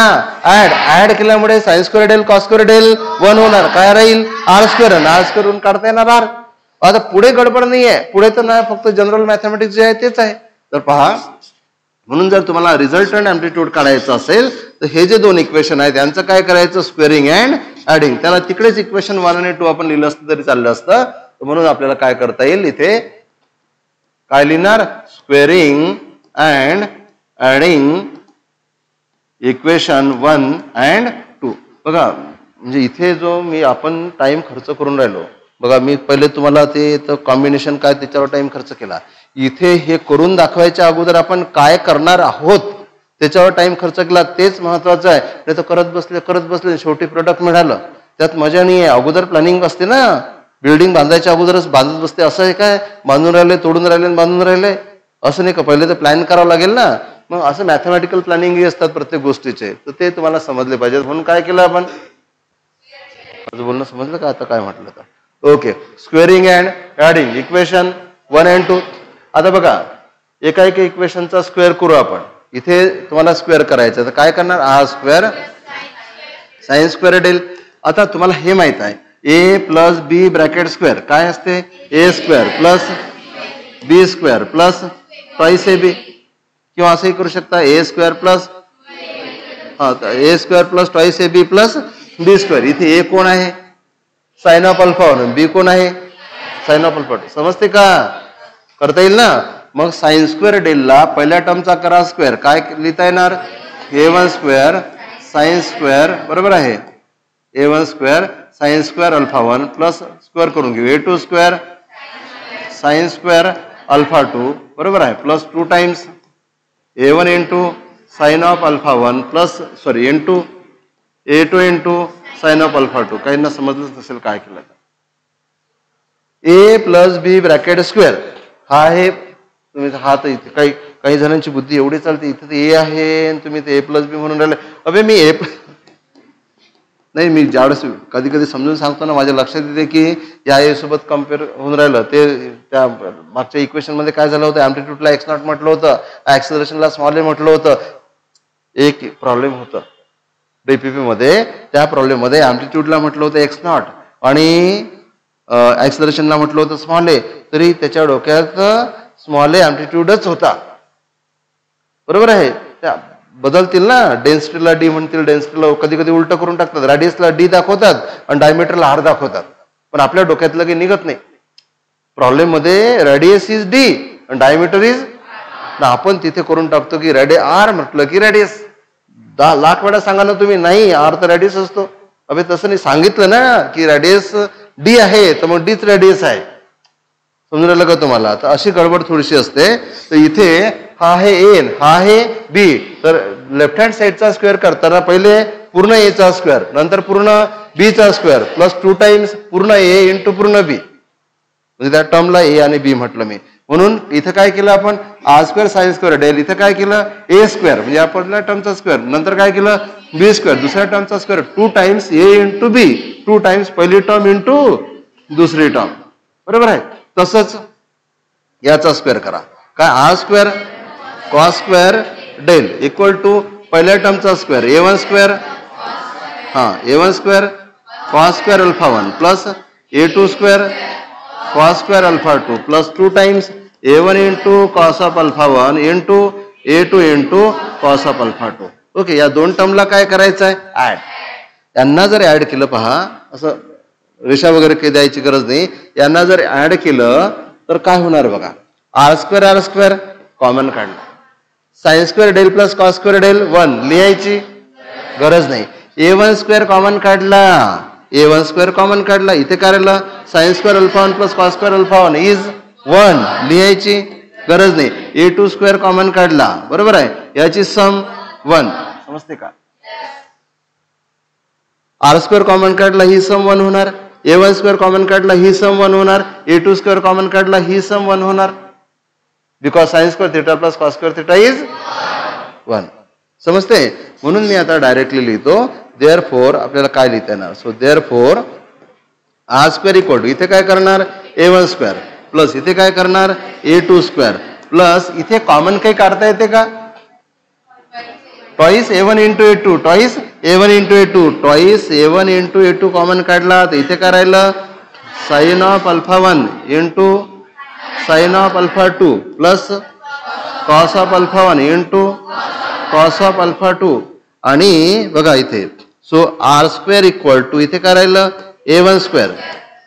ऍड केल्यामुळे sine square del cos square del 1 होणार. काय राहील, आर स्क्वेअर. आणि आर स्क्वेअर काढता येणार आर. आता पुढे गडबड नाहीये, पुढे तर नाही, फक्त जनरल मॅथमॅटिक्स जे आहे तेच आहे. तर पहा, म्हणून जर तुम्हाला रिझल्टंट अँप्लिट्यूड काढायचं असेल तर हे जे दोन इक्वेशन आहेत त्यांचं काय करायचं, स्क्वेअरिंग अँड ऍडिंग. त्याला तिकडेच इक्वेशन 1 आणि 2 आपण लिहिलं असतं तरी चाललं असतं. म्हणून आपल्याला काय करता येईल, इथे काय लिहिणार, squaring and adding equation 1 and 2. बघा, म्हणजे इथे जो आपण टाइम खर्च करून राहिलो, बघा मी पहिले तुम्हाला ते कॉम्बिनेशन काय त्याच्यावर टाइम खर्च केला. इथे हे करून दाखवायच्या अगोदर आपण काय करणार आहोत त्याच्यावर टाइम खर्च केला तेच महत्वाचं आहे. नाही तर करत बसले शेवटी प्रोडक्ट मिळालं त्यात मजा नाही आहे. अगोदर प्लॅनिंग असते ना, बिल्डिंग बांधायच्या अगोदरच बांधत बसते असं आहे काय, बांधून राहिले तोडून राहिले बांधून राहिले असं नाही का, पहिले तर प्लॅन करावं लागेल ना. मग असं मॅथमॅटिकल प्लॅनिंग असतात प्रत्येक गोष्टीचे, तर ते तुम्हाला समजले पाहिजे. म्हणून काय केलं आपण, माझं बोलणं समजलं का आता काय म्हटलं तर. Okay, squaring and adding equation 1 and 2. आता बघा एका इक्वेशनचा स्क्वेअर करू आपण. इथे तुम्हाला स्क्वेअर करायचं तर काय करणार, R square sine square del. आता तुम्हाला हे माहित आहे A plus B bracket square काय असते, A square plus B square plus twice A B, किंवा असंही करू शकता A square plus A square plus twice A B plus B square. इथे ए कोण आहे, साइन ऑफ अल्फा 1, बी कोण आहे साइन ऑफ अल्फा 2. समजते का, करता येईल ना. मग साइन स्क्वेअर डेलला पहिल्या टर्मचा करा स्क्वेअर, काय लिहिता येणार a1 स्क्वेअर साइन स्क्वेअर बरोबर आहे, a1 square sine square alpha 1 plus square करून घेऊ a2 square sine square alpha 2 बरोबर आहे, plus 2 times a1 into sine of alpha 1 plus sorry into a2 into sine of alpha 2. काहींना समजलंच नसेल काय केलं. ए प्लस बी ब्रॅकेट स्क्वेअर हा आहे, तुम्ही हा तर इथे काही जणांची बुद्धी एवढी चालते, इथे तर ए आहे आणि तुम्ही ते ए प्लस बी म्हणून राहिले. अबे मी ए नाही, मी ज्यावेळेस कधी कधी समजून सांगतो ना माझ्या लक्षात येते की या ए सोबत कम्पेअर होऊन राहिलं. ते त्या मागच्या इक्वेशन मध्ये काय झालं होतं, ॲम्प्लिट्यूडला x0 म्हटलं होतं, ऍक्सेलरेशनला स्मॉल ए म्हटलं होतं. एक प्रॉब्लेम होतं डीपीपी मध्ये, त्या प्रॉब्लेम मध्ये ॲम्प्लिट्यूडला म्हटलं होतं x0 आणि ऍक्सेलरेशनला म्हटलं होतं स्मॉल ए, तरी त्याच्या डोक्यात स्मॉल ए ॲम्प्लिट्यूडच होता बरोबर आहे. त्या बदलतील ना, डेन्सिटीला डी म्हणतील, डेन्सिटीला कधी कधी उलट करून टाकतात, रेडियसला डी दाखवतात आणि डायमीटरला आर दाखवतात, पण आपल्या डोक्यातलं काही निघत नाही. प्रॉब्लेम मध्ये रेडियस इज डी आणि डायमीटर इज ना, आपण तिथे करून टाकतो की आर म्हटलं की रेडियस. 10 लाख वेळा सांगा ना तुम्ही, नाही आर तर रेडियस असतो. अबे तसं नाही, सांगितलं ना की रेडियस डी आहे तर मग डीच रेडियस आहे. समजून राहिलं का तुम्हाला. तर अशी गडबड थोडीशी असते. तर इथे हा आहे ए, हा आहे बी, तर लेफ्ट हँड साईडचा स्क्वेअर करताना पहिले पूर्ण ए चा स्क्वेअर, नंतर पूर्ण बी चा स्क्वेअर प्लस 2 टाइम्स पूर्ण ए इंटू पूर्ण बी, म्हणजे त्या टर्मला ए आणि बी म्हटलं मी. म्हणून इथं काय केलं आपण, आ स्क्वेअर साइन स्क्वेअर डेल. इथं काय केलं, ए स्क्वेअर म्हणजे या पहिल्या टर्मचा स्क्वेअर, नंतर काय केलं बी स्क्वेअर दुसऱ्या टर्मचा square, 2 times A into B, 2 times पहिली टर्म इंटू दुसरी टर्म बरोबर आहे. तसंच याचा स्क्वेअर करा, काय R square cos square del equal to पहिल्या टर्मचा square a1 square a1 square cos square alpha 1 plus a2 square cos square alpha 2 plus 2 times a1 into cos of alpha 1 into a2 into cos of alpha 2. Okay, या दोन टर्मला काय करायचं आहे, add. यांना जर add केलं, पहा असं रेषा वगैरे काही द्यायची गरज नाही, यांना जर ऍड केलं तर काय होणार बघा, आर स्क्वेअर कॉमन काढला, sine square del plus cos square del 1 लिहायची गरज नाही. a1 स्क्वेअर कॉमन काढला, a1 स्क्वेअर कॉमन काढला, इथे काय राहिलं sine square alpha 1 plus cos square alpha 1 is 1 लिहायची गरज नाही. a2 स्क्वेअर कॉमन काढला बरोबर आहे, याची सम 1. समजते का, आर स्क्वेअर कॉमन काढला ही सम 1 होणार, a1 स्क्वेअर कॉमन काढला ही सम 1 होणार, a2 स्क्वेअर कॉमन काढला ही सम 1 होणार, because sine square theta plus cos square theta is 1. समजते. म्हणून मी आता डायरेक्टली लिहितो, देअरफॉर आपल्याला काय लिहिता येणार, so therefore r square equal to, इथे काय करणार a1 स्क्वेअर प्लस इथे काय करणार a2 स्क्वेअर प्लस इथे कॉमन काही काढता येते का, twice a1 into a2, twice a1 into a2, twice a1 into a2 common काढला तर इथे काय राहिलं sine of alpha 1 into sine of alpha 2 plus cos of alpha 1 into cos of alpha 2. आणि बघा इथे so r square equal to इथे काय राहिलं a1 square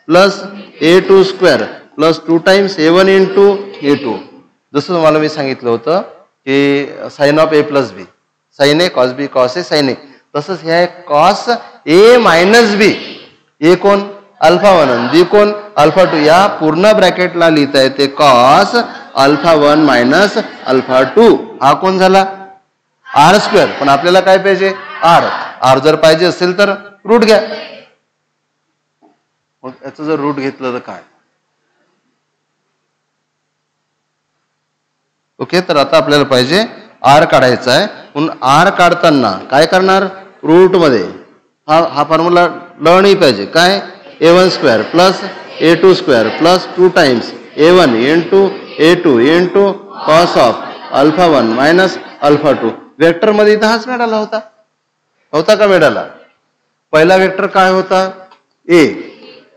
plus a2 square plus 2 times a1 into a2. जसं तुम्हाला मी सांगितलं होतं की sign of a plus B, sine A cos B cos A sine A, तसंच हे आहे कॉस ए मायनस बी. ए कोण अल्फा 1 बी कोण अल्फा 2, या पूर्ण ब्रॅकेटला लिहिता येते कॉस अल्फा 1 मायनस अल्फा 2 हा कोण झाला आर स्क्वेअर. पण आपल्याला काय पाहिजे आर जर पाहिजे असेल तर रूट घ्या. मग याचं जर रूट घेतलं तर काय ओके. तर आता आपल्याला पाहिजे आर काढायचा आहे. म्हणून आर काढताना काय करणार रूट मध्ये हा फॉर्म्युला लळणी पाहिजे काय a1 square plus a2 square plus 2 times a1 into a2 into cos of alpha 1 मायनस अल्फा 2. वेक्टर मध्ये इथं हाच मिळाला होता का मिळाला. पहिला वेक्टर काय होता ए,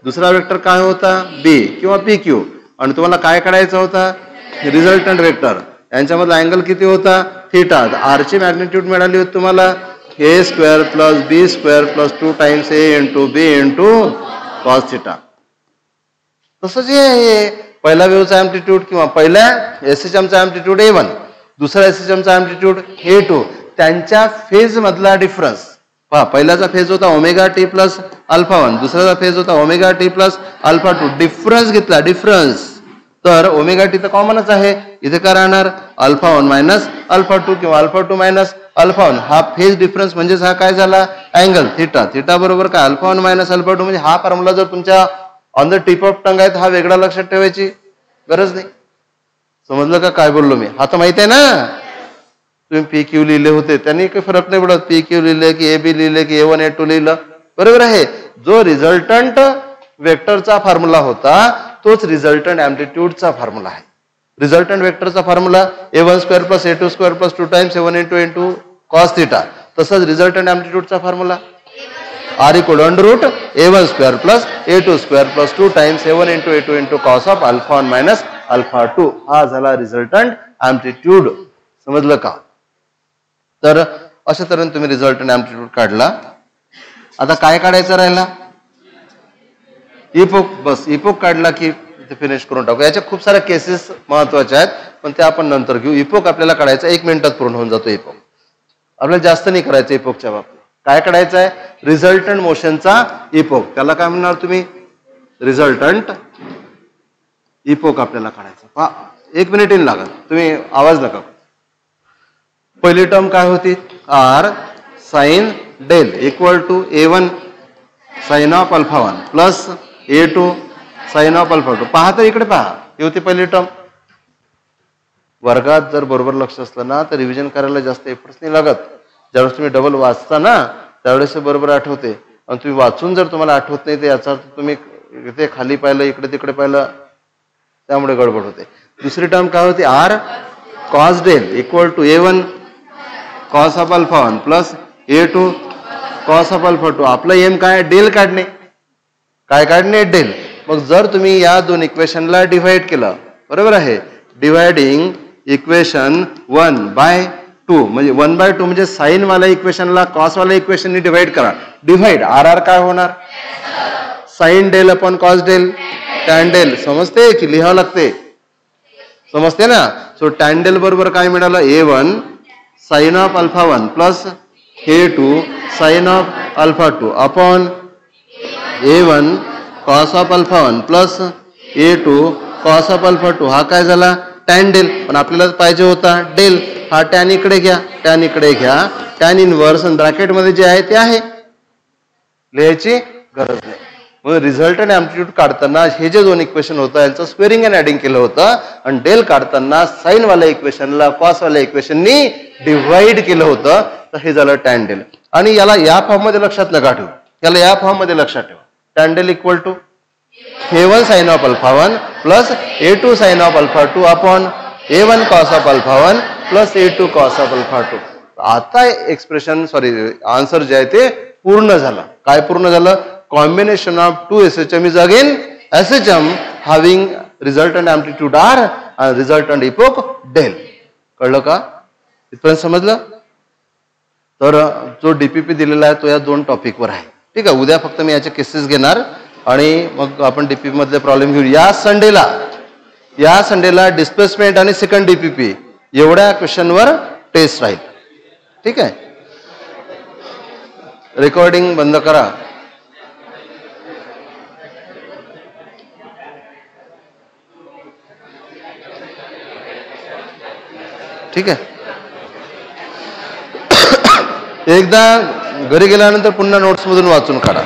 दुसरा वेक्टर काय होता बी किंवा पी क्यू. आणि तुम्हाला काय काढायचा होता रिझल्टंट वेक्टर. यांच्यामधला अँगल किती होता थीटा. आर ची मॅग्निट्यूड मिळाली होती तुम्हाला ए square plus B square plus 2 times A into B into cos theta. तसंच हे पहिला वेव्हचा अँप्लिट्यूड किंवा पहिल्या एसएचएमचा अँप्लिट्यूड A1 दुसऱ्या एसएचएमचा अँप्लिट्यूड A2 त्यांच्या फेज मधला डिफरन्स पहा. पहिल्याचा फेज होता ओमेगा टी प्लस अल्फा 1 दुसऱ्याचा फेज होता omega T plus alpha 2. Difference घेतला डिफरन्स तर ओमेगा टी तर कॉमनच आहे इथे काय राहणार अल्फा 1 मायनस अल्फा 2 किंवा अल्फा 2 मायनस अल्फा 1. हा फेज डिफरन्स म्हणजेच हा काय झाला अँगल थीटा. थीटा बरोबर काय अल्फा 1 मायनस अल्फा 2. म्हणजे हा फॉर्म्युला जर तुमच्या ऑन द टिप ऑफ टंग आहे हा वेगळा लक्षात ठेवायची गरज नाही. समजलं का काय बोललो मी. हा तर माहित आहे ना तुम्ही पी क्यू लिहिले होते त्यांनी काही फरक नाही पडत. पी क्यू लिहिले की ए बी लिहिले की A1 A2 लिहिलं बरोबर आहे. जो रिझल्टंट वेक्टरचा फॉर्म्युला होता तोच रिझल्टंट अँप्लिट्यूडचा फॉर्म्युला आहे. रिझल्टंट वेक्टरचा formula a1 square plus a2 square plus 2 times a1 into cos theta. तसंच रिझल्टंट अँप्लिट्यूडचा formula R equal under root a1 square plus a2 square plus 2 times a1 into cos of alpha 1 मायनस अल्फा 2. हा झाला resultant amplitude. समजलं का. तर अशा तऱ्हेने तुम्ही रिझल्टंट अँप्लिट्यूड काढला. आता काय काढायचं राहिला इपोक. बस इपोक काढला की फिनिश करून टाकू. याच्या खूप साऱ्या केसेस महत्वाच्या आहेत पण ते आपण नंतर घेऊ. इपोक आपल्याला काढायचा 1 मिनिटात पूर्ण होऊन जातो इपोक. आपल्याला जास्त नाही करायचं इपोकच्या बाबतीत. काय काढायचं आहे रिझल्टंट मोशनचा इपोक. त्याला काय म्हणणार तुम्ही रिझल्टंट इपोक आपल्याला काढायचा. 1 मिनिट इन लागत तुम्ही आवाज नका. पहिली टर्म काय होती r sine del equal to a1 sine of alpha 1 plus a2 sine of alpha 2. पहा तर इकडे पहा ही होती पहिली टर्म. वर्गात जर बरोबर लक्ष असलं ना तर रिव्हिजन करायला जास्त एफर्ट्स नाही लागत. ज्यावेळेस तुम्ही डबल वाचता ना त्यावेळेस बरोबर आठवते. आणि तुम्ही वाचून जर तुम्हाला आठवत नाही तर याचा अर्थ तुम्ही इथे खाली पाहिलं इकडे तिकडे पाहिलं त्यामुळे गडबड होते. दुसरी टर्म काय होती r cos del equal to a1 cos of alpha 1 plus a2 cos of alpha 2. आपलं एम काय डेल काढणे. काय काढणे डेल. मग जर तुम्ही या दोन इक्वेशनला डिव्हाइड केलं बरोबर आहे डिवायडिंग इक्वेशन 1/2 म्हणजे 1/2 म्हणजे साइन वाला इक्वेशनला कॉस वाला इक्वेशननी डिवाइड करा. डिवाइड आर आर काय होणार sine del upon cos del tan del. समजते की लिहावं लागते समजते ना. सो टॅन डेल बरोबर काय मिळालं a1 sine of alpha 1 plus a2 sine of alpha 2 upon a1 cos of alpha 1 plus a2 cos of alpha 2. हा काय झाला टॅन डेल. पण आपल्याला पाहिजे होता डेल. हा टॅन इकडे घ्या टॅन इकडे घ्या टॅन इनवर्स आणि ब्रॅकेट मध्ये जे आहे ते आहे लिहायची गरज नाही. म्हणून रिझल्टंट अँप्लिट्यूड काढताना हे जे दोन इक्वेशन होतं यांचं स्क्वेअरिंग अँड ऍडिंग केलं होतं आणि डेल काढताना साइन वाल्या इक्वेशनला कॉस वाल्या इक्वेशननी डिव्हाइड केलं होतं तर हे झालं टॅन डेल. आणि याला या फॉर्म मध्ये लक्षात नका ठेवू याला या फॉर्म मध्ये लक्षात ठेवा. Tan del equal to a1 sine of alpha 1 plus a2 sine of alpha 2 upon a1 cos of alpha 1 plus a2 cos of alpha 2. आता एक्सप्रेशन आन्सर जे आहे ते पूर्ण झालं. काय पूर्ण झालं combination of 2 SHM is again SHM having resultant amplitude R and resultant epoch del. कळलं का इथपर्यंत समजलं. तर जो डीपीपी दिलेला आहे तो या दोन टॉपिकवर आहे. ठीक आहे उद्या फक्त मी याचे केसेस घेणार आणि मग आपण डीपीपी मधले प्रॉब्लेम घेऊ. या संडेला डिस्प्लेसमेंट आणि सेकंड डीपीपी एवढ्या क्वेश्चनवर टेस्ट राहील. ठीक आहे रेकॉर्डिंग बंद करा. ठीक आहे. एकदा घरी गेल्यानंतर पुन्हा नोट्समधून वाचून काढा.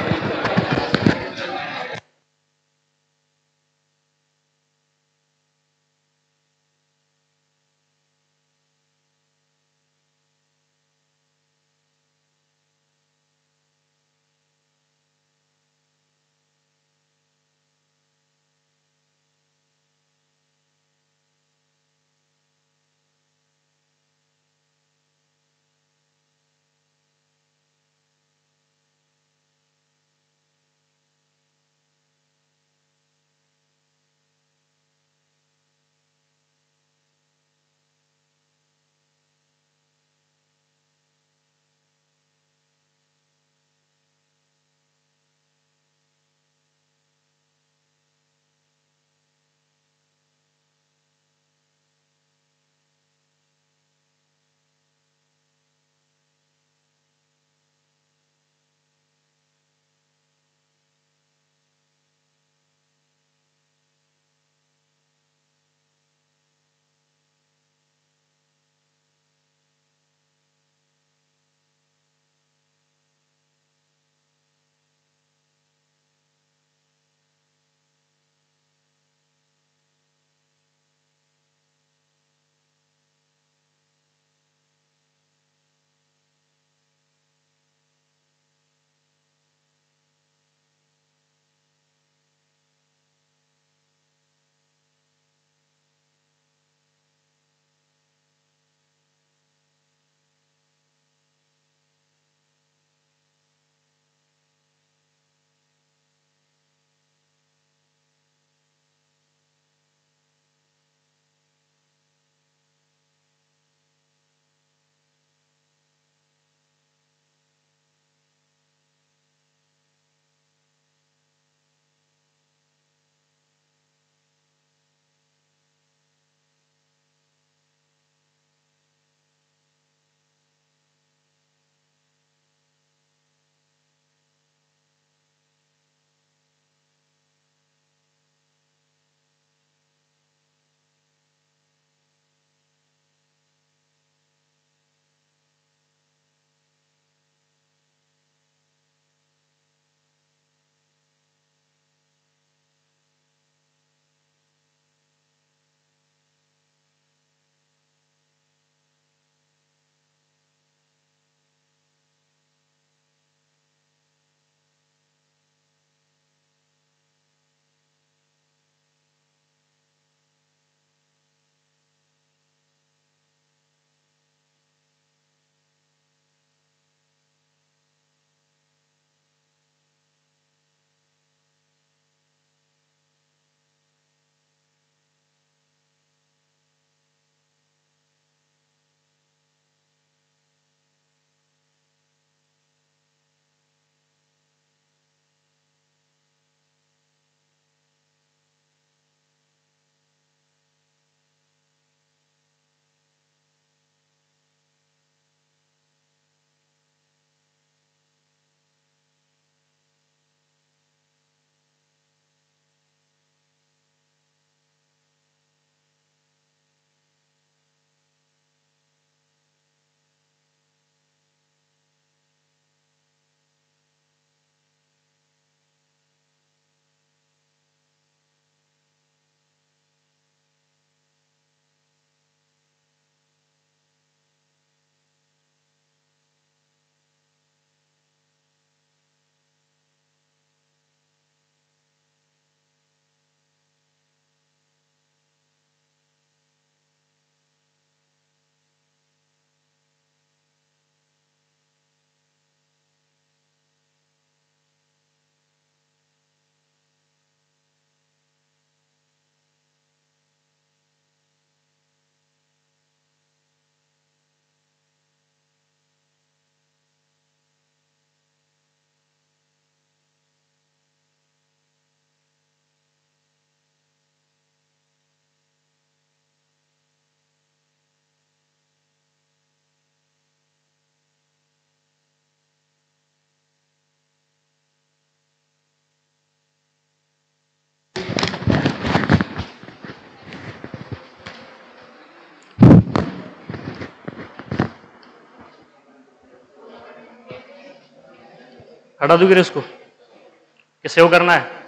हटा दूंगी इसको कि सेव करना है?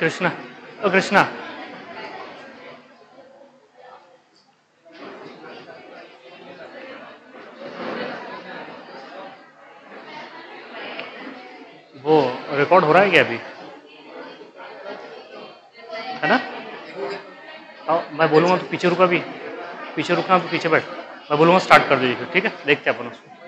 कृष्णा, ओ कृष्णा, वो रिकॉर्ड हो रहा है क्या अभी? है ना? आओ, मैं बोलूँगा तो पीछे रुका भी, पीछे रुकना तो पीछे बैठ, मैं बोलूँगा स्टार्ट कर दीजिए फिर, ठीक है? देखते हैं अपन उसको।